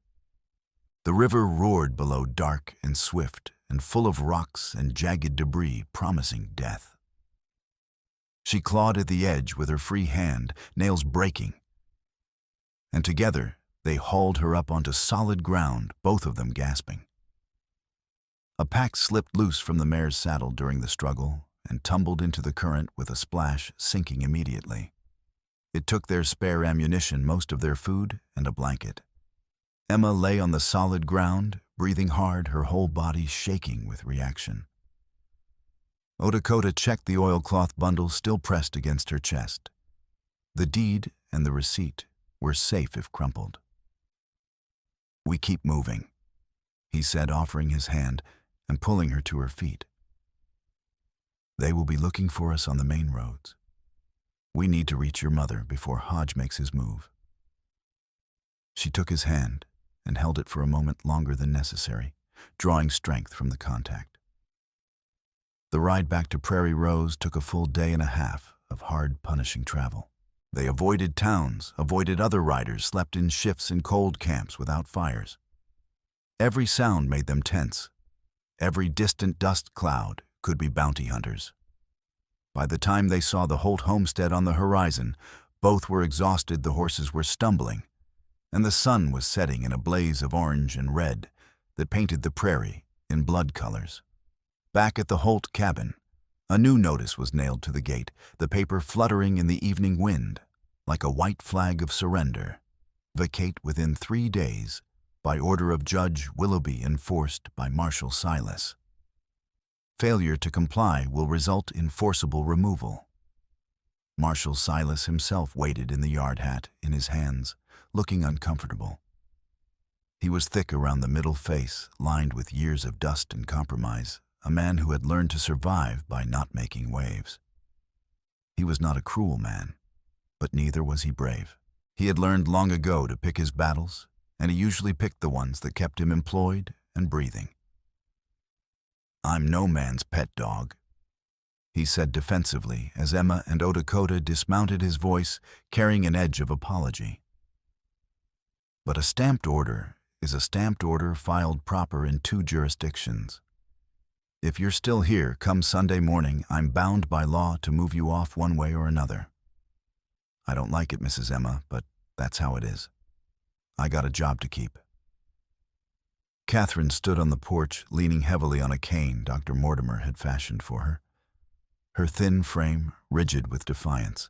The river roared below, dark and swift and full of rocks and jagged debris promising death. She clawed at the edge with her free hand, nails breaking. And together, they hauled her up onto solid ground, both of them gasping. A pack slipped loose from the mare's saddle during the struggle and tumbled into the current with a splash, sinking immediately. It took their spare ammunition, most of their food, and a blanket. Emma lay on the solid ground, breathing hard, her whole body shaking with reaction. Lakota checked the oilcloth bundle still pressed against her chest. The deed and the receipt were safe if crumpled. "We keep moving," he said, offering his hand and pulling her to her feet. "They will be looking for us on the main roads. We need to reach your mother before Hodge makes his move." She took his hand and held it for a moment longer than necessary, drawing strength from the contact. The ride back to Prairie Rose took a full day and a half of hard, punishing travel. They avoided towns, avoided other riders, slept in shifts in cold camps without fires. Every sound made them tense. Every distant dust cloud could be bounty hunters. By the time they saw the Holt homestead on the horizon, both were exhausted, the horses were stumbling, and the sun was setting in a blaze of orange and red that painted the prairie in blood colors. Back at the Holt cabin, a new notice was nailed to the gate, the paper fluttering in the evening wind, like a white flag of surrender. Vacate within 3 days, by order of Judge Willoughby, enforced by Marshal Silas. Failure to comply will result in forcible removal. Marshal Silas himself waited in the yard hat in his hands, looking uncomfortable. He was thick around the middle face, lined with years of dust and compromise, a man who had learned to survive by not making waves. He was not a cruel man, but neither was he brave. He had learned long ago to pick his battles, and he usually picked the ones that kept him employed and breathing. "I'm no man's pet dog," he said defensively as Emma and Lakota dismounted, his voice carrying an edge of apology. But a stamped order is a stamped order filed proper in 2 jurisdictions. If you're still here come Sunday morning, I'm bound by law to move you off one way or another. I don't like it, Mrs. Emma, but that's how it is. I got a job to keep. Catherine stood on the porch, leaning heavily on a cane Dr. Mortimer had fashioned for her, her thin frame rigid with defiance.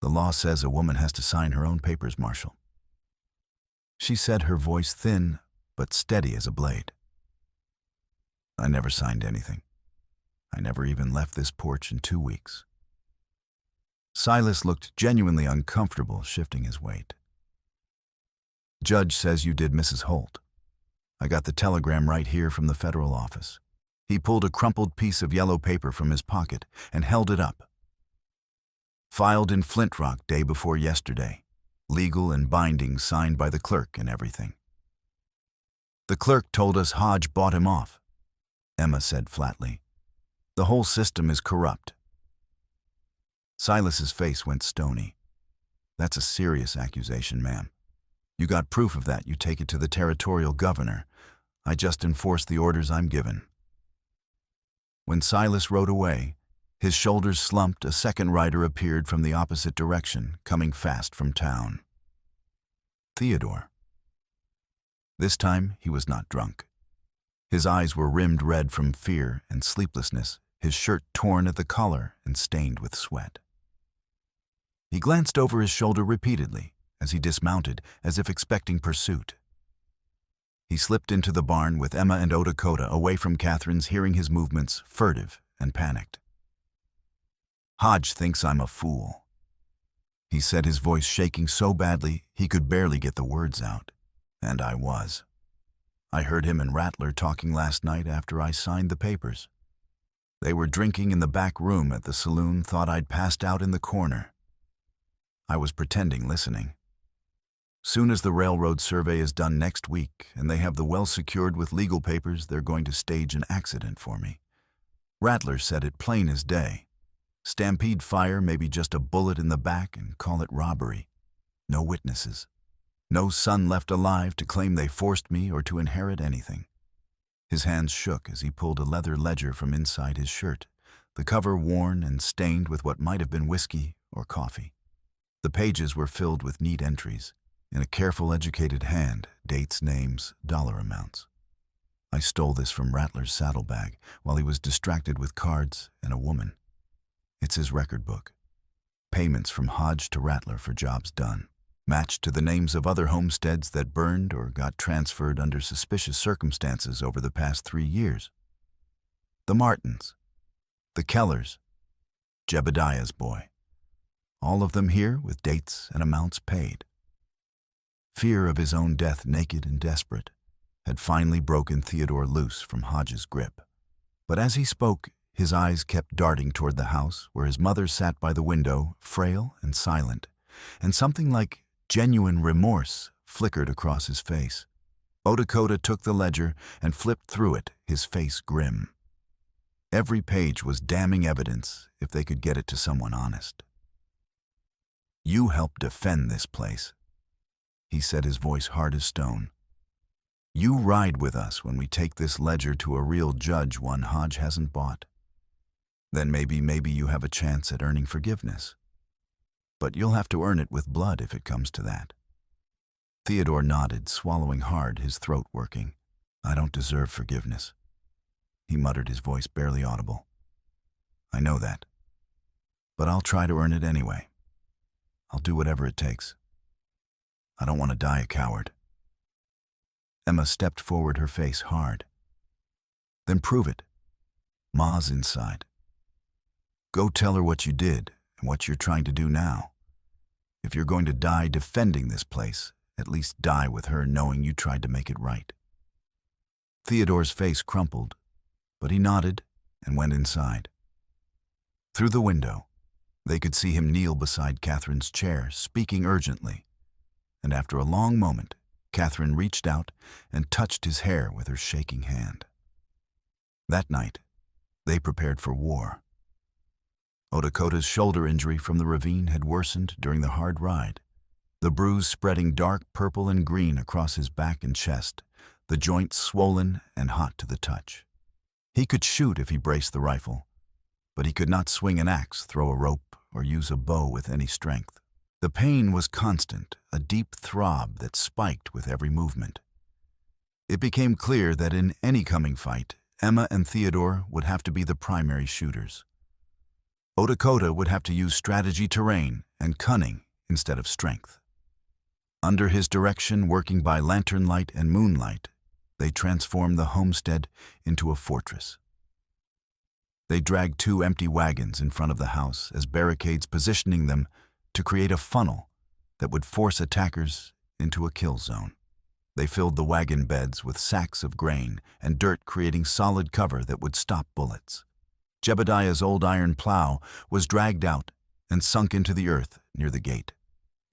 The law says a woman has to sign her own papers, Marshal. She said, her voice thin but steady as a blade. I never signed anything. I never even left this porch in 2 weeks. Silas looked genuinely uncomfortable, shifting his weight. Judge says you did, Mrs. Holt. I got the telegram right here from the federal office. He pulled a crumpled piece of yellow paper from his pocket and held it up. Filed in Flint Rock day before yesterday. Legal and binding, signed by the clerk and everything. The clerk told us Hodge bought him off, Emma said flatly. The whole system is corrupt. Silas's face went stony. That's a serious accusation, ma'am. You got proof of that, you take it to the territorial governor. I just enforce the orders I'm given. When Silas rode away, his shoulders slumped, a second rider appeared from the opposite direction, coming fast from town. Theodore. This time he was not drunk. His eyes were rimmed red from fear and sleeplessness, his shirt torn at the collar and stained with sweat. He glanced over his shoulder repeatedly as he dismounted, as if expecting pursuit. He slipped into the barn with Emma and Lakota, away from Catherine's hearing his movements, furtive and panicked. Hodge thinks I'm a fool, he said, his voice shaking so badly he could barely get the words out. And I was. I heard him and Rattler talking last night after I signed the papers. They were drinking in the back room at the saloon, thought I'd passed out in the corner. I was pretending, listening. Soon as the railroad survey is done next week and they have the well secured with legal papers, they're going to stage an accident for me. Rattler said it plain as day. Stampede fire, maybe just a bullet in the back, and call it robbery. No witnesses. No son left alive to claim they forced me or to inherit anything. His hands shook as he pulled a leather ledger from inside his shirt, the cover worn and stained with what might have been whiskey or coffee. The pages were filled with neat entries. In a careful, educated hand, dates, names, dollar amounts. I stole this from Rattler's saddlebag while he was distracted with cards and a woman. It's his record book. Payments from Hodge to Rattler for jobs done, matched to the names of other homesteads that burned or got transferred under suspicious circumstances over the past 3 years. The Martins, the Kellers, Jebediah's boy. All of them here with dates and amounts paid. Fear of his own death, naked and desperate, had finally broken Theodore loose from Hodge's grip. But as he spoke, his eyes kept darting toward the house where his mother sat by the window, frail and silent, and something like genuine remorse flickered across his face. Lakota took the ledger and flipped through it, his face grim. Every page was damning evidence if they could get it to someone honest. You helped defend this place, he said, his voice hard as stone. You ride with us when we take this ledger to a real judge, one Hodge hasn't bought. Then maybe you have a chance at earning forgiveness. But you'll have to earn it with blood if it comes to that. Theodore nodded, swallowing hard, his throat working. I don't deserve forgiveness, he muttered, his voice barely audible. I know that. But I'll try to earn it anyway. I'll do whatever it takes. I don't want to die a coward. Emma stepped forward, her face hard. Then prove it. Ma's inside. Go tell her what you did and what you're trying to do now. If you're going to die defending this place, at least die with her knowing you tried to make it right. Theodore's face crumpled, but he nodded and went inside. Through the window, they could see him kneel beside Catherine's chair, speaking urgently. And after a long moment, Catherine reached out and touched his hair with her shaking hand. That night, they prepared for war. Lakota's shoulder injury from the ravine had worsened during the hard ride, the bruise spreading dark purple and green across his back and chest, the joints swollen and hot to the touch. He could shoot if he braced the rifle, but he could not swing an axe, throw a rope, or use a bow with any strength. The pain was constant, a deep throb that spiked with every movement. It became clear that in any coming fight, Emma and Theodore would have to be the primary shooters. Lakota would have to use strategy, terrain, and cunning instead of strength. Under his direction, working by lantern light and moonlight, they transformed the homestead into a fortress. They dragged 2 empty wagons in front of the house as barricades, positioning them to create a funnel that would force attackers into a kill zone. They filled the wagon beds with sacks of grain and dirt, creating solid cover that would stop bullets. Jebediah's old iron plow was dragged out and sunk into the earth near the gate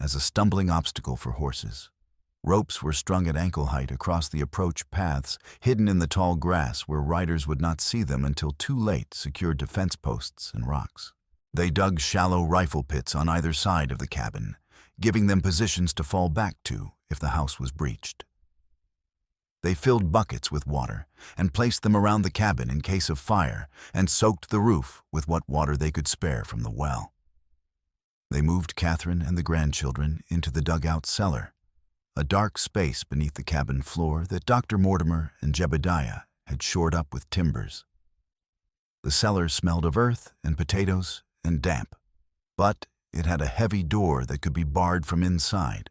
as a stumbling obstacle for horses. Ropes were strung at ankle height across the approach paths, hidden in the tall grass where riders would not see them until too late, secured defense posts and rocks. They dug shallow rifle pits on either side of the cabin, giving them positions to fall back to if the house was breached. They filled buckets with water and placed them around the cabin in case of fire, and soaked the roof with what water they could spare from the well. They moved Catherine and the grandchildren into the dugout cellar, a dark space beneath the cabin floor that Dr. Mortimer and Jebediah had shored up with timbers. The cellar smelled of earth and potatoes and damp, but it had a heavy door that could be barred from inside,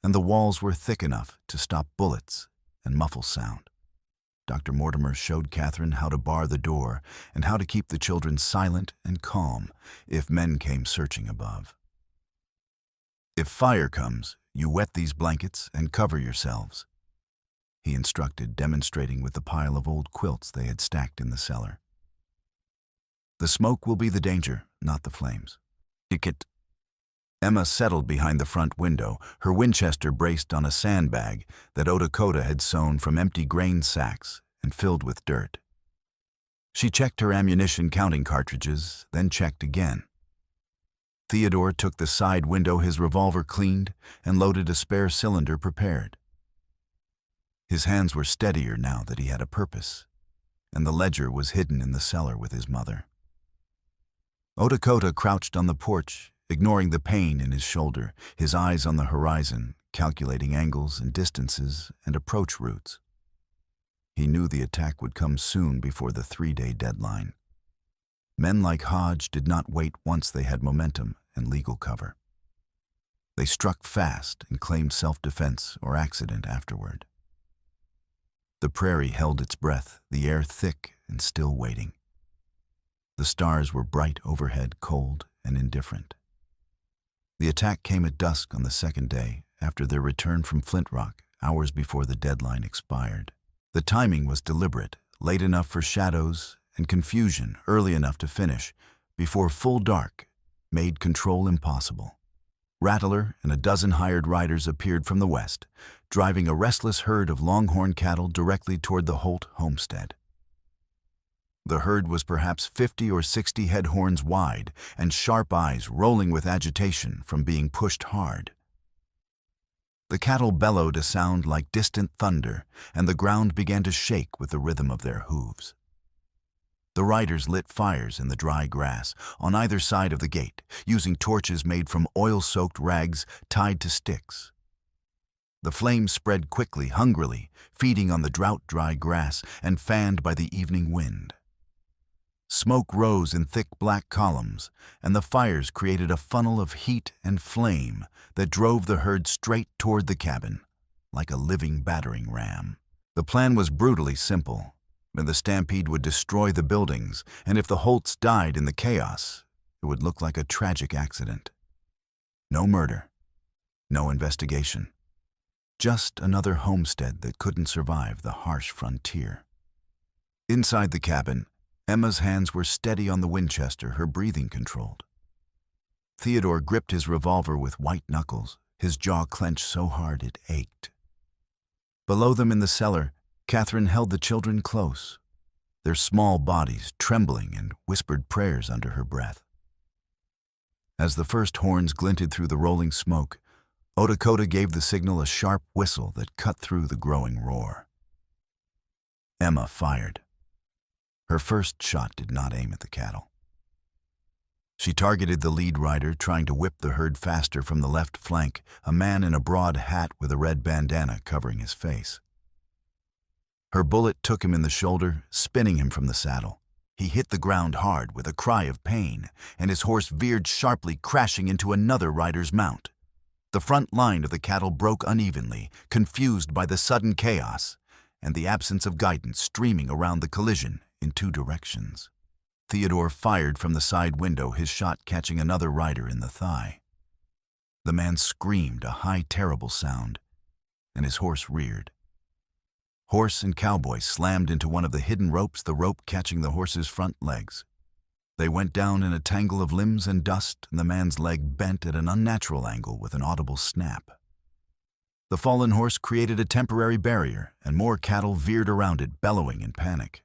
and the walls were thick enough to stop bullets and muffle sound. Dr. Mortimer showed Catherine how to bar the door and how to keep the children silent and calm if men came searching above. "If fire comes, you wet these blankets and cover yourselves," he instructed, demonstrating with the pile of old quilts they had stacked in the cellar. "The smoke will be the danger, not the flames." Emma settled behind the front window, her Winchester braced on a sandbag that Lakota had sewn from empty grain sacks and filled with dirt. She checked her ammunition counting cartridges, then checked again. Theodore took the side window, his revolver cleaned, and loaded a spare cylinder prepared. His hands were steadier now that he had a purpose, and the ledger was hidden in the cellar with his mother. Lakota crouched on the porch, ignoring the pain in his shoulder, his eyes on the horizon, calculating angles and distances and approach routes. He knew the attack would come soon before the 3-day deadline. Men like Hodge did not wait once they had momentum and legal cover. They struck fast and claimed self-defense or accident afterward. The prairie held its breath, the air thick and still waiting. The stars were bright overhead, cold and indifferent. The attack came at dusk on the 2nd day, after their return from Flint Rock, hours before the deadline expired. The timing was deliberate, late enough for shadows and confusion, early enough to finish, before full dark made control impossible. Rattler and a dozen hired riders appeared from the west, driving a restless herd of longhorn cattle directly toward the Holt homestead. The herd was perhaps 50 or 60 head horns wide, and sharp eyes rolling with agitation from being pushed hard. The cattle bellowed a sound like distant thunder, and the ground began to shake with the rhythm of their hooves. The riders lit fires in the dry grass on either side of the gate, using torches made from oil-soaked rags tied to sticks. The flames spread quickly, hungrily, feeding on the drought-dry grass and fanned by the evening wind. Smoke rose in thick black columns, and the fires created a funnel of heat and flame that drove the herd straight toward the cabin, like a living battering ram. The plan was brutally simple. The stampede would destroy the buildings, and if the Holts died in the chaos, it would look like a tragic accident. No murder, no investigation. Just another homestead that couldn't survive the harsh frontier. Inside the cabin, Emma's hands were steady on the Winchester, her breathing controlled. Theodore gripped his revolver with white knuckles, his jaw clenched so hard it ached. Below them in the cellar, Catherine held the children close, their small bodies trembling, and whispered prayers under her breath. As the first horns glinted through the rolling smoke, Lakota gave the signal, a sharp whistle that cut through the growing roar. Emma fired. Her first shot did not aim at the cattle. She targeted the lead rider, trying to whip the herd faster from the left flank, a man in a broad hat with a red bandana covering his face. Her bullet took him in the shoulder, spinning him from the saddle. He hit the ground hard with a cry of pain, and his horse veered sharply, crashing into another rider's mount. The front line of the cattle broke unevenly, confused by the sudden chaos and the absence of guidance streaming around the collision in two directions. Theodore fired from the side window, his shot catching another rider in the thigh. The man screamed a high, terrible sound, and his horse reared. Horse and Cowboy slammed into one of the hidden ropes, the rope catching the horse's front legs. They went down in a tangle of limbs and dust, and the man's leg bent at an unnatural angle with an audible snap. The fallen horse created a temporary barrier, and more cattle veered around it, bellowing in panic.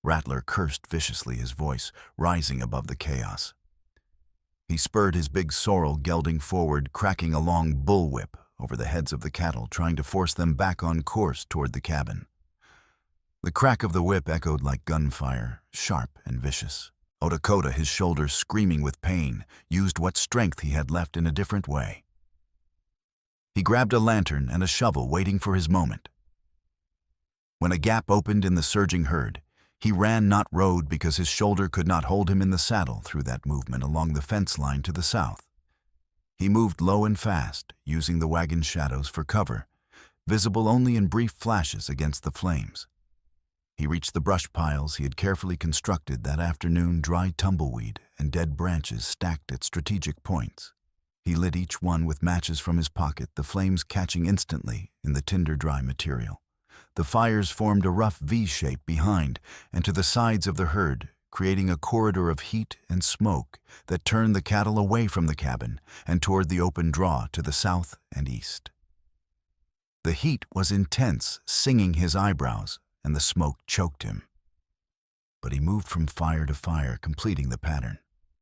Rattler cursed viciously, his voice rising above the chaos. He spurred his big sorrel, gelding forward, cracking a long bullwhip over the heads of the cattle, trying to force them back on course toward the cabin. The crack of the whip echoed like gunfire, sharp and vicious. Lakota, his shoulders screaming with pain, used what strength he had left in a different way. He grabbed a lantern and a shovel, waiting for his moment. When a gap opened in the surging herd, he ran, not rode, because his shoulder could not hold him in the saddle through that movement along the fence line to the south. He moved low and fast, using the wagon shadows for cover, visible only in brief flashes against the flames. He reached the brush piles he had carefully constructed that afternoon, dry tumbleweed and dead branches stacked at strategic points. He lit each one with matches from his pocket, the flames catching instantly in the tinder-dry material. The fires formed a rough V-shape behind and to the sides of the herd, creating a corridor of heat and smoke that turned the cattle away from the cabin and toward the open draw to the south and east. The heat was intense, singing his eyebrows, and the smoke choked him. But he moved from fire to fire, completing the pattern.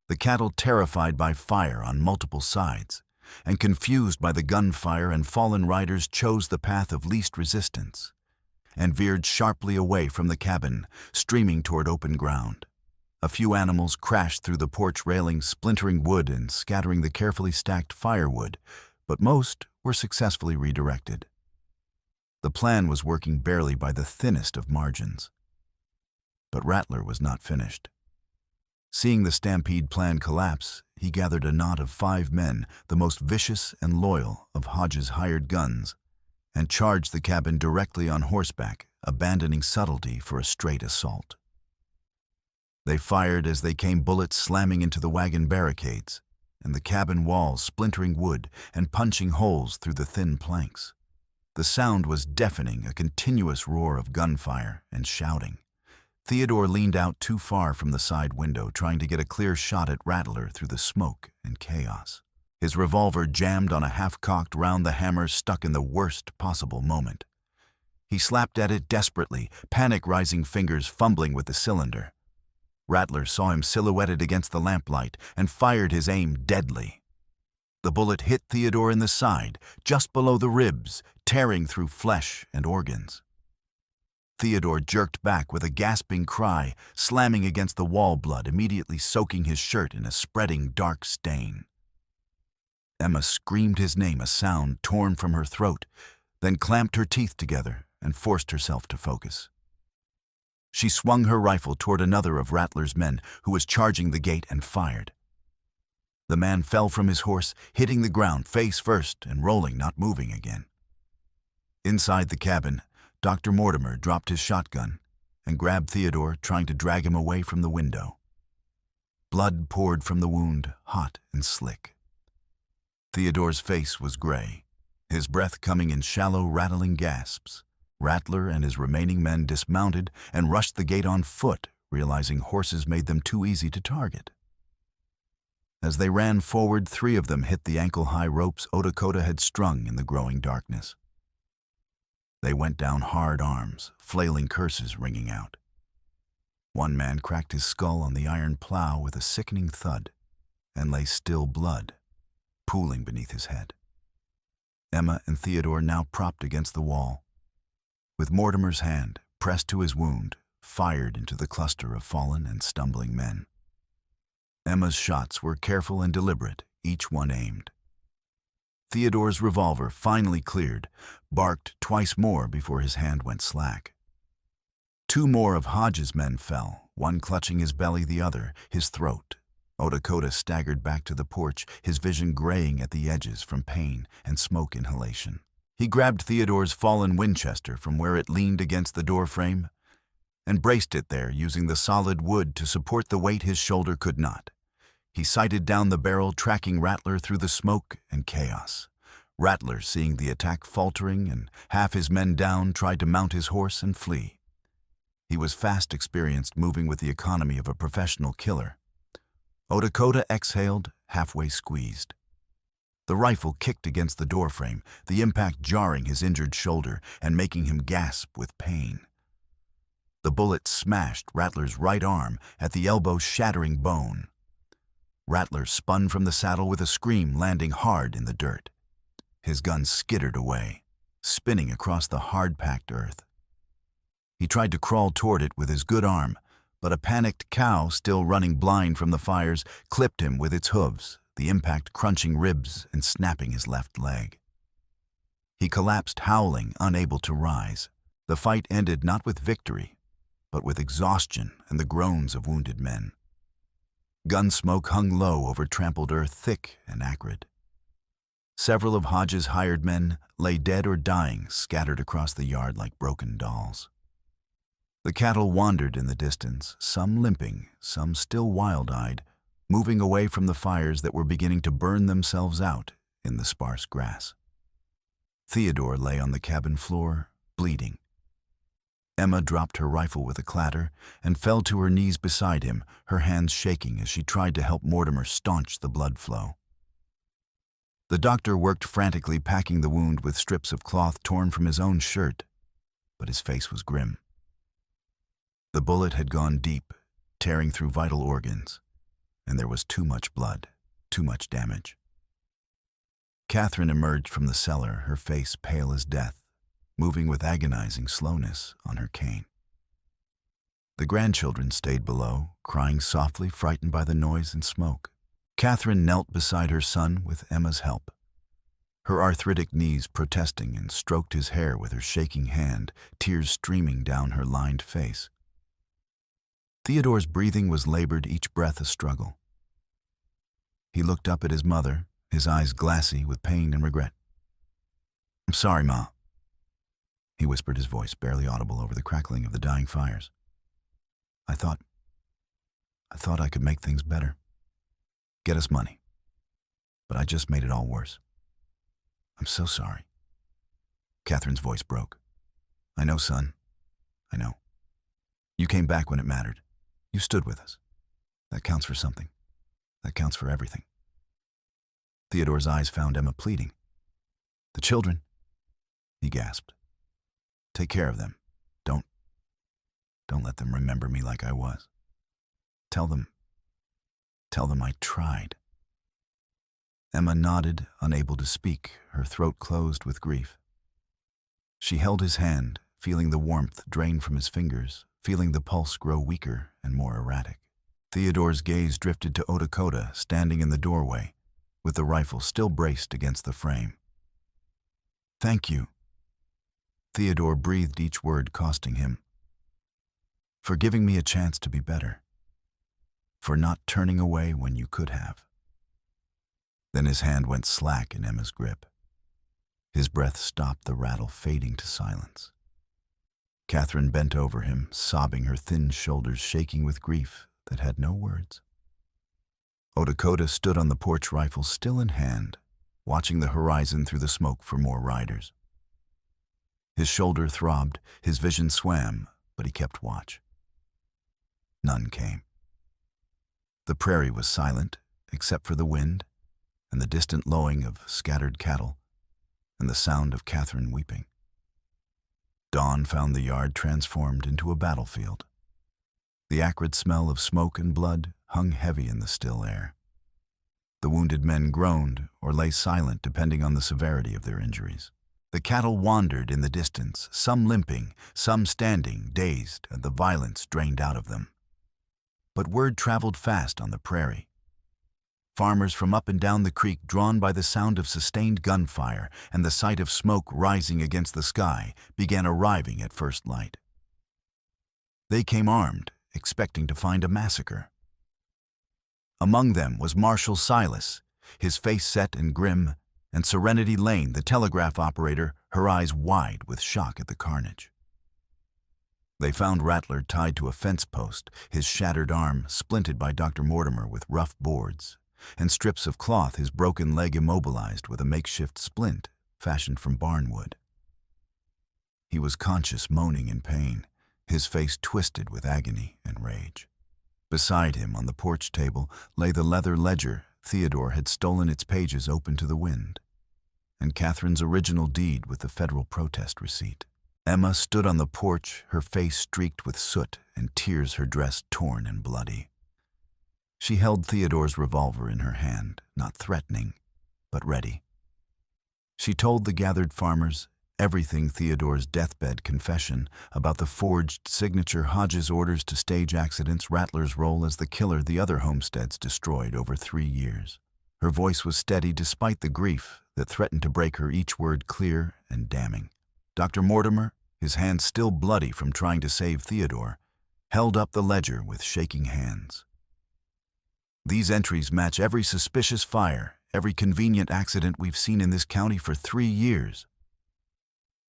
The cattle, terrified by fire on multiple sides and confused by the gunfire and fallen riders, chose the path of least resistance and veered sharply away from the cabin, streaming toward open ground. A few animals crashed through the porch railing, splintering wood and scattering the carefully stacked firewood, but most were successfully redirected. The plan was working barely by the thinnest of margins. But Rattler was not finished. Seeing the stampede plan collapse, he gathered a knot of 5 men, the most vicious and loyal of Hodge's hired guns, and charged the cabin directly on horseback, abandoning subtlety for a straight assault. They fired as they came, bullets slamming into the wagon barricades and the cabin walls, splintering wood and punching holes through the thin planks. The sound was deafening, a continuous roar of gunfire and shouting. Theodore leaned out too far from the side window, trying to get a clear shot at Rattler through the smoke and chaos. His revolver jammed on a half-cocked round, the hammer stuck in the worst possible moment. He slapped at it desperately, panic-rising fingers fumbling with the cylinder. Rattler saw him silhouetted against the lamplight and fired his aim deadly. The bullet hit Theodore in the side, just below the ribs, tearing through flesh and organs. Theodore jerked back with a gasping cry, slamming against the wall, blood immediately soaking his shirt in a spreading dark stain. Emma screamed his name, a sound torn from her throat, then clamped her teeth together and forced herself to focus. She swung her rifle toward another of Rattler's men who was charging the gate and fired. The man fell from his horse, hitting the ground face first and rolling, not moving again. Inside the cabin, Dr. Mortimer dropped his shotgun and grabbed Theodore, trying to drag him away from the window. Blood poured from the wound, hot and slick. Theodore's face was gray, his breath coming in shallow, rattling gasps. Rattler and his remaining men dismounted and rushed the gate on foot, realizing horses made them too easy to target. As they ran forward, 3 of them hit the ankle-high ropes Lakota had strung in the growing darkness. They went down hard arms, flailing curses ringing out. One man cracked his skull on the iron plow with a sickening thud and lay still, blood pooling beneath his head. Emma and Theodore now propped against the wall. With Mortimer's hand pressed to his wound, fired into the cluster of fallen and stumbling men. Emma's shots were careful and deliberate, each one aimed. Theodore's revolver, finally cleared, barked twice more before his hand went slack. Two more of Hodge's men fell, one clutching his belly, the other his throat. Lakota staggered back to the porch, his vision graying at the edges from pain and smoke inhalation. He grabbed Theodore's fallen Winchester from where it leaned against the doorframe and braced it there, using the solid wood to support the weight his shoulder could not. He sighted down the barrel, tracking Rattler through the smoke and chaos. Rattler, seeing the attack faltering and half his men down, tried to mount his horse and flee. He was fast, experienced, moving with the economy of a professional killer. Lakota exhaled, halfway squeezed. The rifle kicked against the doorframe, the impact jarring his injured shoulder and making him gasp with pain. The bullet smashed Rattler's right arm at the elbow, shattering bone. Rattler spun from the saddle with a scream, landing hard in the dirt. His gun skittered away, spinning across the hard-packed earth. He tried to crawl toward it with his good arm, but a panicked cow, still running blind from the fires, clipped him with its hooves, the impact crunching ribs and snapping his left leg. He collapsed, howling, unable to rise. The fight ended not with victory, but with exhaustion and the groans of wounded men. Gun smoke hung low over trampled earth, thick and acrid. Several of Hodge's hired men lay dead or dying, scattered across the yard like broken dolls. The cattle wandered in the distance, some limping, some still wild-eyed, moving away from the fires that were beginning to burn themselves out in the sparse grass. Theodore lay on the cabin floor, bleeding. Emma dropped her rifle with a clatter and fell to her knees beside him, her hands shaking as she tried to help Mortimer staunch the blood flow. The doctor worked frantically, packing the wound with strips of cloth torn from his own shirt, but his face was grim. The bullet had gone deep, tearing through vital organs, and there was too much blood, too much damage. Catherine emerged from the cellar, her face pale as death, moving with agonizing slowness on her cane. The grandchildren stayed below, crying softly, frightened by the noise and smoke. Catherine knelt beside her son with Emma's help, her arthritic knees protesting, and stroked his hair with her shaking hand, tears streaming down her lined face. Theodore's breathing was labored, each breath a struggle. He looked up at his mother, his eyes glassy with pain and regret. "I'm sorry, Ma," he whispered, his voice barely audible over the crackling of the dying fires. I thought I could make things better. Get us money. But I just made it all worse. I'm so sorry." Catherine's voice broke. "I know, son. I know. You came back when it mattered. You stood with us. That counts for something. That counts for everything." Theodore's eyes found Emma pleading. "The children," he gasped. "Take care of them. Don't let them remember me like I was. Tell them I tried." Emma nodded, unable to speak, her throat closed with grief. She held his hand, feeling the warmth drain from his fingers, feeling the pulse grow weaker and more erratic. Theodore's gaze drifted to Lakota, standing in the doorway, with the rifle still braced against the frame. "Thank you." Theodore breathed, each word costing him. "For giving me a chance to be better. For not turning away when you could have." Then his hand went slack in Emma's grip. His breath stopped, the rattle fading to silence. Catherine bent over him, sobbing, her thin shoulders shaking with grief that had no words. Lakota stood on the porch, rifle still in hand, watching the horizon through the smoke for more riders. His shoulder throbbed, his vision swam, but he kept watch. None came. The prairie was silent, except for the wind and the distant lowing of scattered cattle and the sound of Catherine weeping. Dawn found the yard transformed into a battlefield. The acrid smell of smoke and blood hung heavy in the still air. The wounded men groaned or lay silent, depending on the severity of their injuries. The cattle wandered in the distance, some limping, some standing, dazed, and the violence drained out of them. But word traveled fast on the prairie. Farmers from up and down the creek, drawn by the sound of sustained gunfire and the sight of smoke rising against the sky, began arriving at first light. They came armed, expecting to find a massacre. Among them was Marshal Silas, his face set and grim, and Serenity Lane, the telegraph operator, her eyes wide with shock at the carnage. They found Rattler tied to a fence post, his shattered arm splinted by Dr. Mortimer with rough boards, and strips of cloth, his broken leg immobilized with a makeshift splint fashioned from barnwood. He was conscious, moaning in pain, his face twisted with agony and rage. Beside him on the porch table lay the leather ledger Theodore had stolen, its pages open to the wind, and Catherine's original deed with the federal protest receipt. Emma stood on the porch, her face streaked with soot and tears, her dress torn and bloody. She held Theodore's revolver in her hand, not threatening, but ready. She told the gathered farmers everything: Theodore's deathbed confession about the forged signature, Hodges' orders to stage accidents, Rattler's role as the killer, the other homesteads destroyed over 3 years. Her voice was steady despite the grief that threatened to break her, each word clear and damning. Dr. Mortimer, his hands still bloody from trying to save Theodore, held up the ledger with shaking hands. These entries match every suspicious fire, every convenient accident we've seen in this county for 3 years.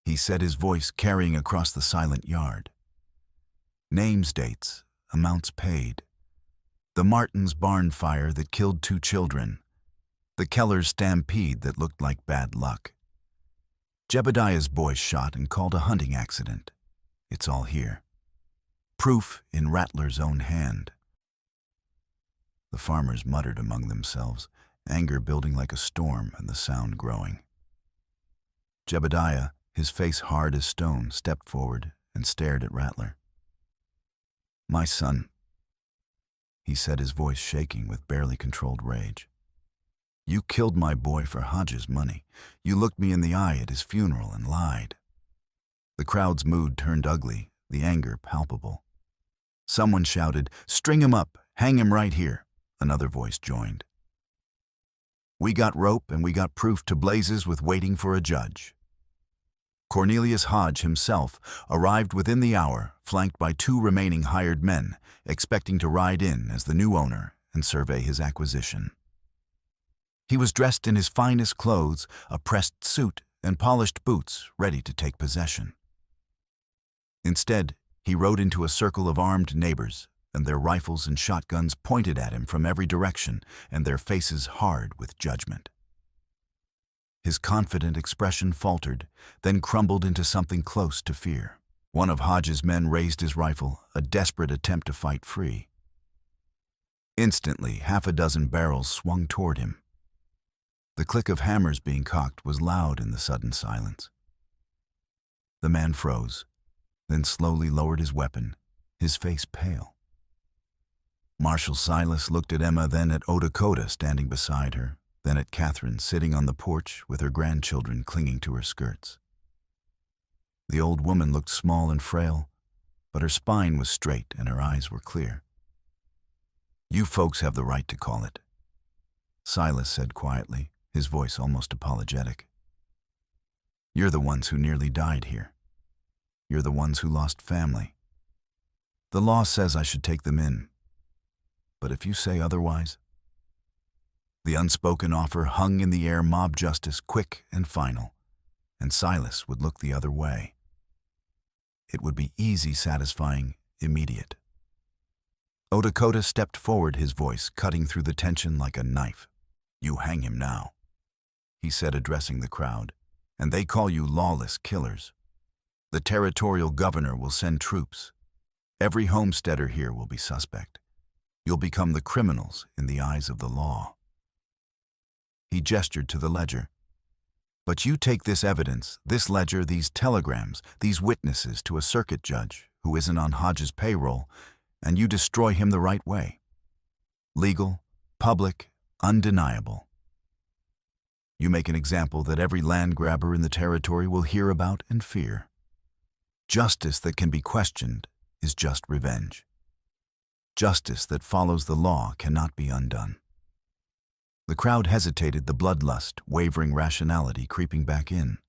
He said, his voice carrying across the silent yard. Names, dates, amounts paid. The Martins' barn fire that killed 2 children. The Kellers' stampede that looked like bad luck. Jebediah's boy shot and called a hunting accident. It's all here. Proof in Rattler's own hand. The farmers muttered among themselves, anger building like a storm and the sound growing. Jebediah, his face hard as stone, stepped forward and stared at Rattler. "My son," he said, his voice shaking with barely controlled rage. "You killed my boy for Hodges' money. You looked me in the eye at his funeral and lied." The crowd's mood turned ugly, the anger palpable. Someone shouted, "String him up, hang him right here." Another voice joined. "We got rope and we got proof to blazes with waiting for a judge." Cornelius Hodge himself arrived within the hour, flanked by 2 remaining hired men, expecting to ride in as the new owner and survey his acquisition. He was dressed in his finest clothes, a pressed suit and polished boots, ready to take possession. Instead, he rode into a circle of armed neighbors, and their rifles and shotguns pointed at him from every direction, and their faces hard with judgment. His confident expression faltered, then crumbled into something close to fear. One of Hodges' men raised his rifle, a desperate attempt to fight free. Instantly, 6 barrels swung toward him. The click of hammers being cocked was loud in the sudden silence. The man froze, then slowly lowered his weapon, his face pale. Marshal Silas looked at Emma, then at Lakota standing beside her, then at Catherine sitting on the porch with her grandchildren clinging to her skirts. The old woman looked small and frail, but her spine was straight and her eyes were clear. "You folks have the right to call it," Silas said quietly, his voice almost apologetic. "You're the ones who nearly died here. You're the ones who lost family. The law says I should take them in, but if you say otherwise..." The unspoken offer hung in the air, mob justice, quick and final, and Silas would look the other way. It would be easy, satisfying, immediate. Lakota stepped forward, his voice cutting through the tension like a knife. "You hang him now," he said, addressing the crowd, "and they call you lawless killers. The territorial governor will send troops. Every homesteader here will be suspect. You'll become the criminals in the eyes of the law." He gestured to the ledger. "But you take this evidence, this ledger, these telegrams, these witnesses to a circuit judge who isn't on Hodges' payroll, and you destroy him the right way. Legal, public, undeniable." You make an example that every land grabber in the territory will hear about and fear. Justice that can be questioned is just revenge. Justice that follows the law cannot be undone. The crowd hesitated, the bloodlust, wavering rationality creeping back in.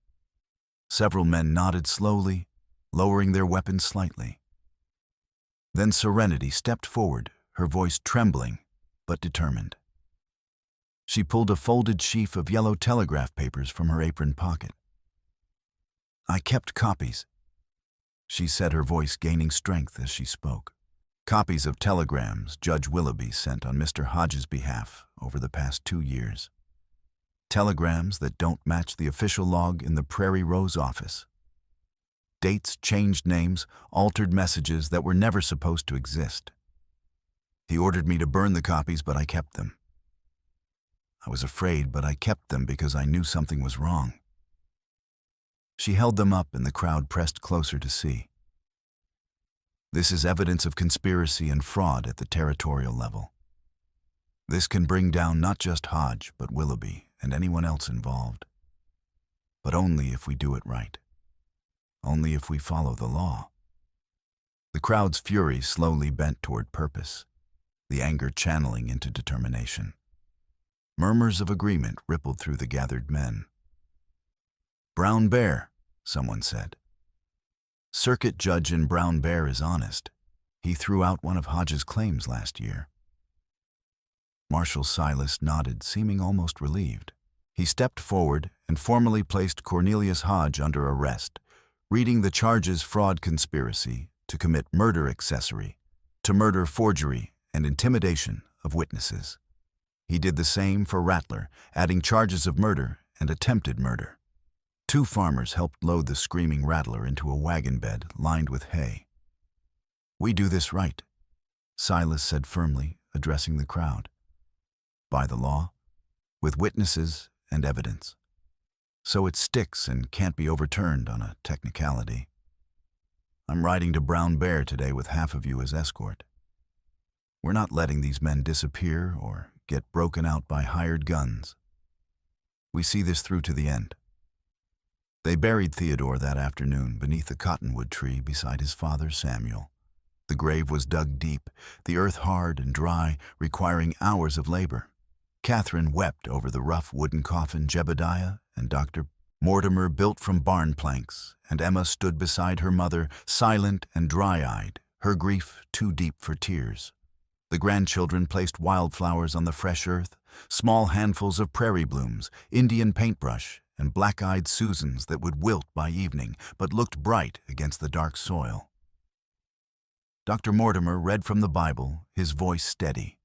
Several men nodded slowly, lowering their weapons slightly. Then Serenity stepped forward, her voice trembling but determined. She pulled a folded sheaf of yellow telegraph papers from her apron pocket. "I kept copies," she said, her voice gaining strength as she spoke. Copies of telegrams Judge Willoughby sent on Mr. Hodges' behalf over the past 2 years. Telegrams that don't match the official log in the Prairie Rose office. Dates, changed names, altered messages that were never supposed to exist. He ordered me to burn the copies, but I kept them. I was afraid, but I kept them because I knew something was wrong. She held them up and the crowd pressed closer to see. This is evidence of conspiracy and fraud at the territorial level. This can bring down not just Hodge, but Willoughby and anyone else involved. But only if we do it right. Only if we follow the law. The crowd's fury slowly bent toward purpose, the anger channeling into determination. Murmurs of agreement rippled through the gathered men. "Brown Bear," someone said. "Circuit Judge in Brown Bear is honest. He threw out one of Hodge's claims last year." Marshal Silas nodded, seeming almost relieved. He stepped forward and formally placed Cornelius Hodge under arrest, reading the charges: fraud conspiracy to commit murder accessory, to murder forgery and intimidation of witnesses. He did the same for Rattler, adding charges of murder and attempted murder. 2 farmers helped load the screaming Rattler into a wagon bed lined with hay. "We do this right," Silas said firmly, addressing the crowd. "By the law, with witnesses and evidence. So it sticks and can't be overturned on a technicality. I'm riding to Brown Bear today with half of you as escort. We're not letting these men disappear or get broken out by hired guns. We see this through to the end." They buried Theodore that afternoon beneath a cottonwood tree beside his father Samuel. The grave was dug deep, the earth hard and dry, requiring hours of labor. Catherine wept over the rough wooden coffin Jebediah and Dr. Mortimer built from barn planks, and Emma stood beside her mother, silent and dry-eyed, her grief too deep for tears. The grandchildren placed wildflowers on the fresh earth, small handfuls of prairie blooms, Indian paintbrush, and black-eyed Susans that would wilt by evening, but looked bright against the dark soil. Dr. Mortimer read from the Bible, his voice steady.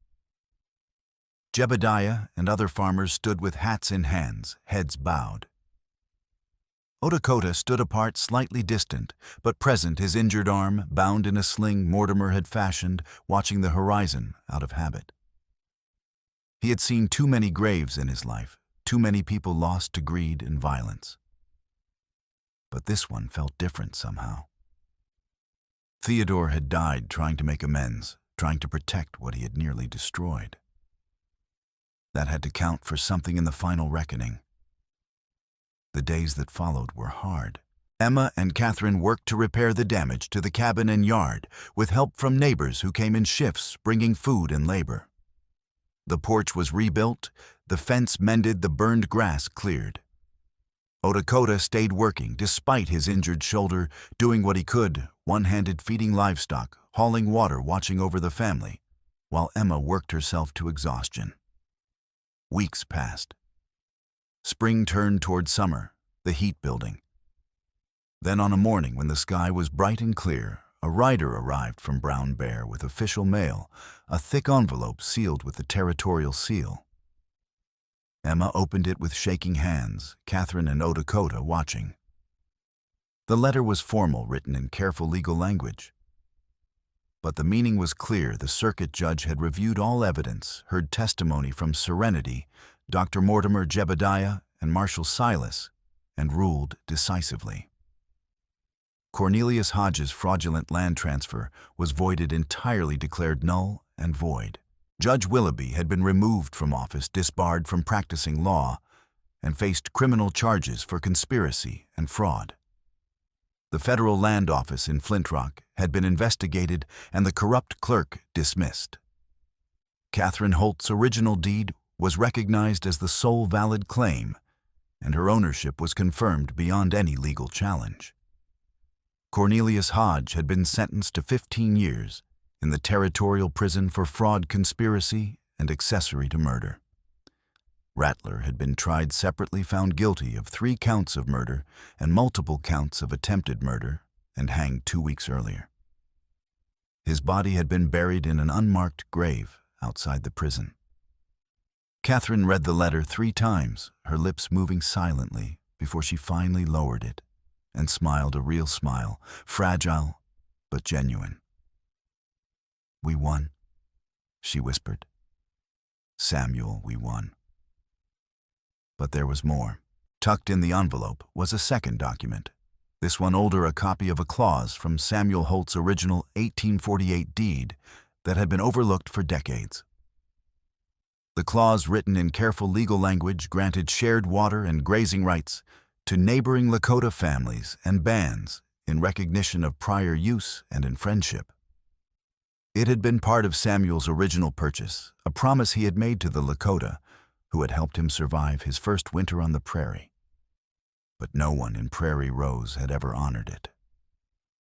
Jebediah and other farmers stood with hats in hands, heads bowed. Lakota stood apart, slightly distant, but present, his injured arm bound in a sling Mortimer had fashioned, watching the horizon out of habit. He had seen too many graves in his life, too many people lost to greed and violence. But this one felt different somehow. Theodore had died trying to make amends, trying to protect what he had nearly destroyed. That had to count for something in the final reckoning. The days that followed were hard. Emma and Catherine worked to repair the damage to the cabin and yard, with help from neighbors who came in shifts, bringing food and labor. The porch was rebuilt, the fence mended, the burned grass cleared. Lakota stayed working, despite his injured shoulder, doing what he could, one-handed feeding livestock, hauling water, watching over the family, while Emma worked herself to exhaustion. Weeks passed. Spring turned toward summer, the heat building. Then on a morning when the sky was bright and clear, a rider arrived from Brown Bear with official mail, a thick envelope sealed with the territorial seal. Emma opened it with shaking hands, Catherine and Lakota watching. The letter was formal, written in careful legal language. But the meaning was clear. The circuit judge had reviewed all evidence, heard testimony from Serenity, Dr. Mortimer, Jebediah, and Marshal Silas, and ruled decisively. Cornelius Hodges' fraudulent land transfer was voided, entirely declared null and void. Judge Willoughby had been removed from office, disbarred from practicing law, and faced criminal charges for conspiracy and fraud. The federal land office in Flint Rock had been investigated and the corrupt clerk dismissed. Catherine Holt's original deed was recognized as the sole valid claim, and her ownership was confirmed beyond any legal challenge. Cornelius Hodge had been sentenced to 15 years in the territorial prison for fraud, conspiracy, and accessory to murder. Rattler had been tried separately, found guilty of 3 counts of murder and multiple counts of attempted murder, and hanged 2 weeks earlier. His body had been buried in an unmarked grave outside the prison. Catherine read the letter 3 times, her lips moving silently before she finally lowered it and smiled a real smile, fragile but genuine. "We won," she whispered. "Samuel, we won." But there was more. Tucked in the envelope was a second document, this one older, a copy of a clause from Samuel Holt's original 1848 deed that had been overlooked for decades. The clause, written in careful legal language, granted shared water and grazing rights to neighboring Lakota families and bands in recognition of prior use and in friendship. It had been part of Samuel's original purchase, a promise he had made to the Lakota, who had helped him survive his first winter on the prairie. But no one in Prairie Rose had ever honored it.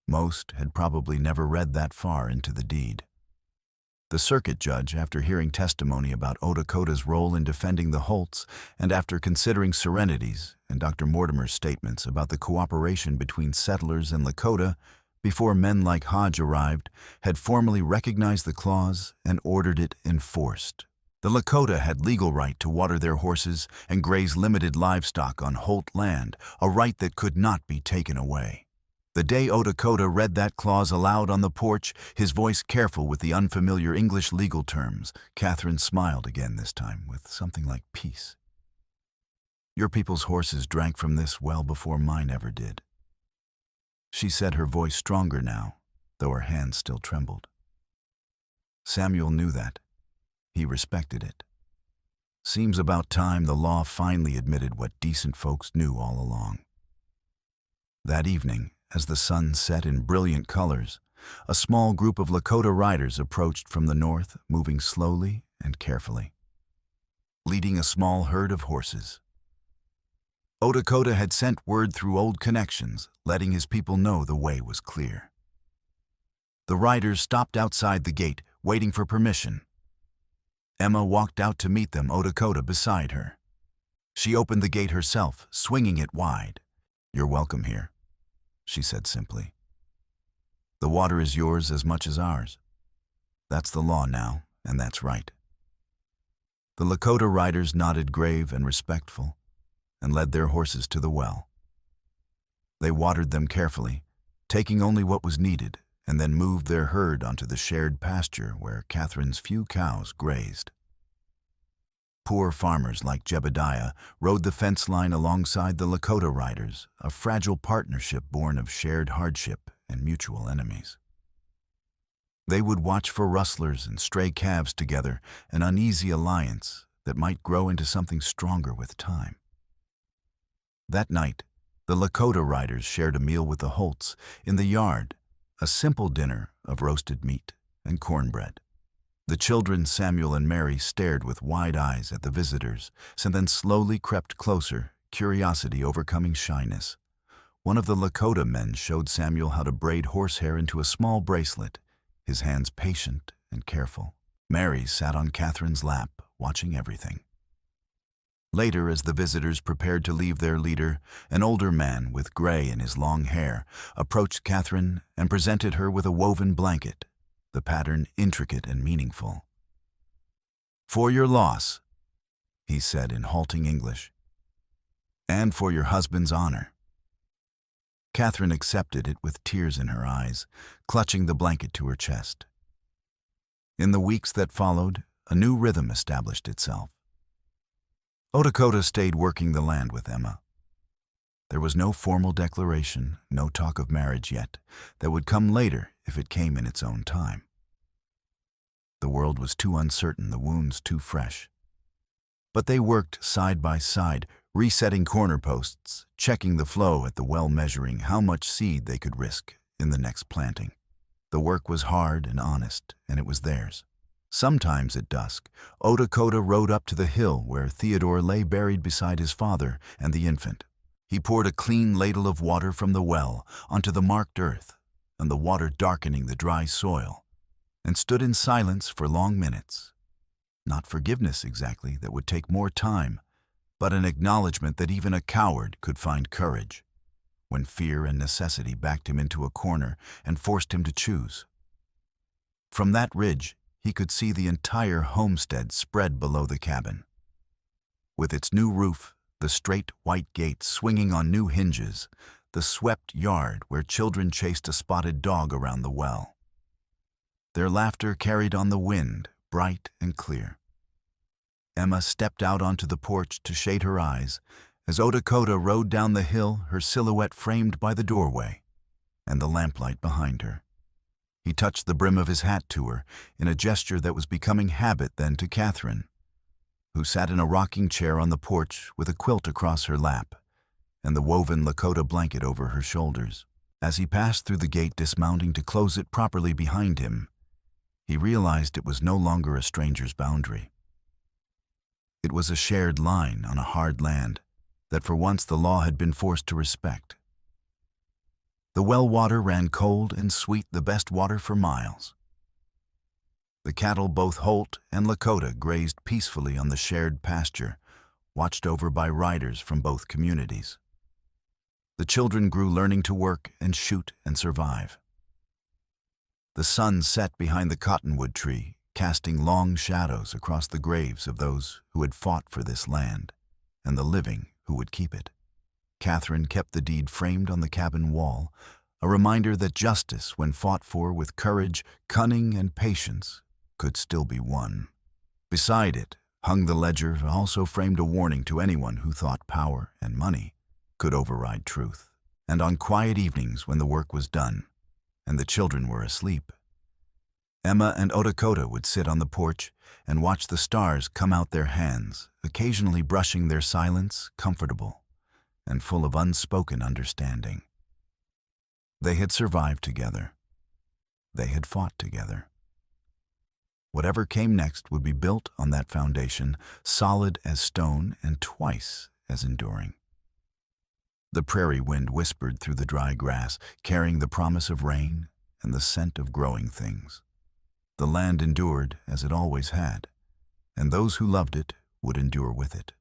Most had probably never read that far into the deed. The circuit judge, after hearing testimony about Odakota's role in defending the Holts, and after considering Serenity's and Dr. Mortimer's statements about the cooperation between settlers and Lakota before men like Hodge arrived, had formally recognized the clause and ordered it enforced. The Lakota had legal right to water their horses and graze limited livestock on Holt land, a right that could not be taken away. The day Odakota read that clause aloud on the porch, his voice careful with the unfamiliar English legal terms, Catherine smiled again this time with something like peace. "Your people's horses drank from this well before mine ever did," she said, her voice stronger now, though her hands still trembled. Samuel knew that. He respected it. Seems about time the law finally admitted what decent folks knew all along. That evening, as the sun set in brilliant colors, a small group of Lakota riders approached from the north, moving slowly and carefully, leading a small herd of horses. Odakota had sent word through old connections, letting his people know the way was clear. The riders stopped outside the gate, waiting for permission. Emma walked out to meet them, Odakota beside her. She opened the gate herself, swinging it wide. "You're welcome here," she said simply. "The water is yours as much as ours. That's the law now, and that's right." The Lakota riders nodded, grave and respectful, and led their horses to the well. They watered them carefully, taking only what was needed, and then moved their herd onto the shared pasture where Catherine's few cows grazed. Poor farmers like Jebediah rode the fence line alongside the Lakota riders, a fragile partnership born of shared hardship and mutual enemies. They would watch for rustlers and stray calves together, an uneasy alliance that might grow into something stronger with time. That night, the Lakota riders shared a meal with the Holts in the yard, a simple dinner of roasted meat and cornbread. The children, Samuel and Mary, stared with wide eyes at the visitors, and then slowly crept closer, curiosity overcoming shyness. One of the Lakota men showed Samuel how to braid horsehair into a small bracelet, his hands patient and careful. Mary sat on Catherine's lap, watching everything. Later, as the visitors prepared to leave their leader, an older man with gray in his long hair approached Catherine and presented her with a woven blanket, the pattern intricate and meaningful. "For your loss," he said in halting English, "and for your husband's honor." Catherine accepted it with tears in her eyes, clutching the blanket to her chest. In the weeks that followed, a new rhythm established itself. Odakota stayed working the land with Emma. There was no formal declaration, no talk of marriage yet. That would come later if it came in its own time. The world was too uncertain, the wounds too fresh. But they worked side by side, resetting corner posts, checking the flow at the well, measuring how much seed they could risk in the next planting. The work was hard and honest, and it was theirs. Sometimes at dusk, Lakota rode up to the hill where Theodore lay buried beside his father and the infant. He poured a clean ladle of water from the well onto the marked earth, and the water darkening the dry soil, and stood in silence for long minutes. Not forgiveness exactly, that would take more time, but an acknowledgement that even a coward could find courage when fear and necessity backed him into a corner and forced him to choose. From that ridge, he could see the entire homestead spread below the cabin. With its new roof, the straight white gate swinging on new hinges, the swept yard where children chased a spotted dog around the well. Their laughter carried on the wind, bright and clear. Emma stepped out onto the porch to shade her eyes as Lakota rode down the hill, her silhouette framed by the doorway and the lamplight behind her. He touched the brim of his hat to her in a gesture that was becoming habit then to Catherine, who sat in a rocking chair on the porch with a quilt across her lap and the woven Lakota blanket over her shoulders. As he passed through the gate, dismounting to close it properly behind him, he realized it was no longer a stranger's boundary. It was a shared line on a hard land that for once the law had been forced to respect. The well water ran cold and sweet, the best water for miles. The cattle, both Holt and Lakota, grazed peacefully on the shared pasture, watched over by riders from both communities. The children grew, learning to work and shoot and survive. The sun set behind the cottonwood tree, casting long shadows across the graves of those who had fought for this land and the living who would keep it. Catherine kept the deed framed on the cabin wall, a reminder that justice, when fought for with courage, cunning, and patience, could still be won. Beside it hung the ledger, also framed a warning to anyone who thought power and money could override truth. And on quiet evenings when the work was done and the children were asleep, Emma and Lakota would sit on the porch and watch the stars come out their hands, occasionally brushing their silence, comfortable and full of unspoken understanding. They had survived together. They had fought together. Whatever came next would be built on that foundation, solid as stone and twice as enduring. The prairie wind whispered through the dry grass, carrying the promise of rain and the scent of growing things. The land endured as it always had, and those who loved it would endure with it.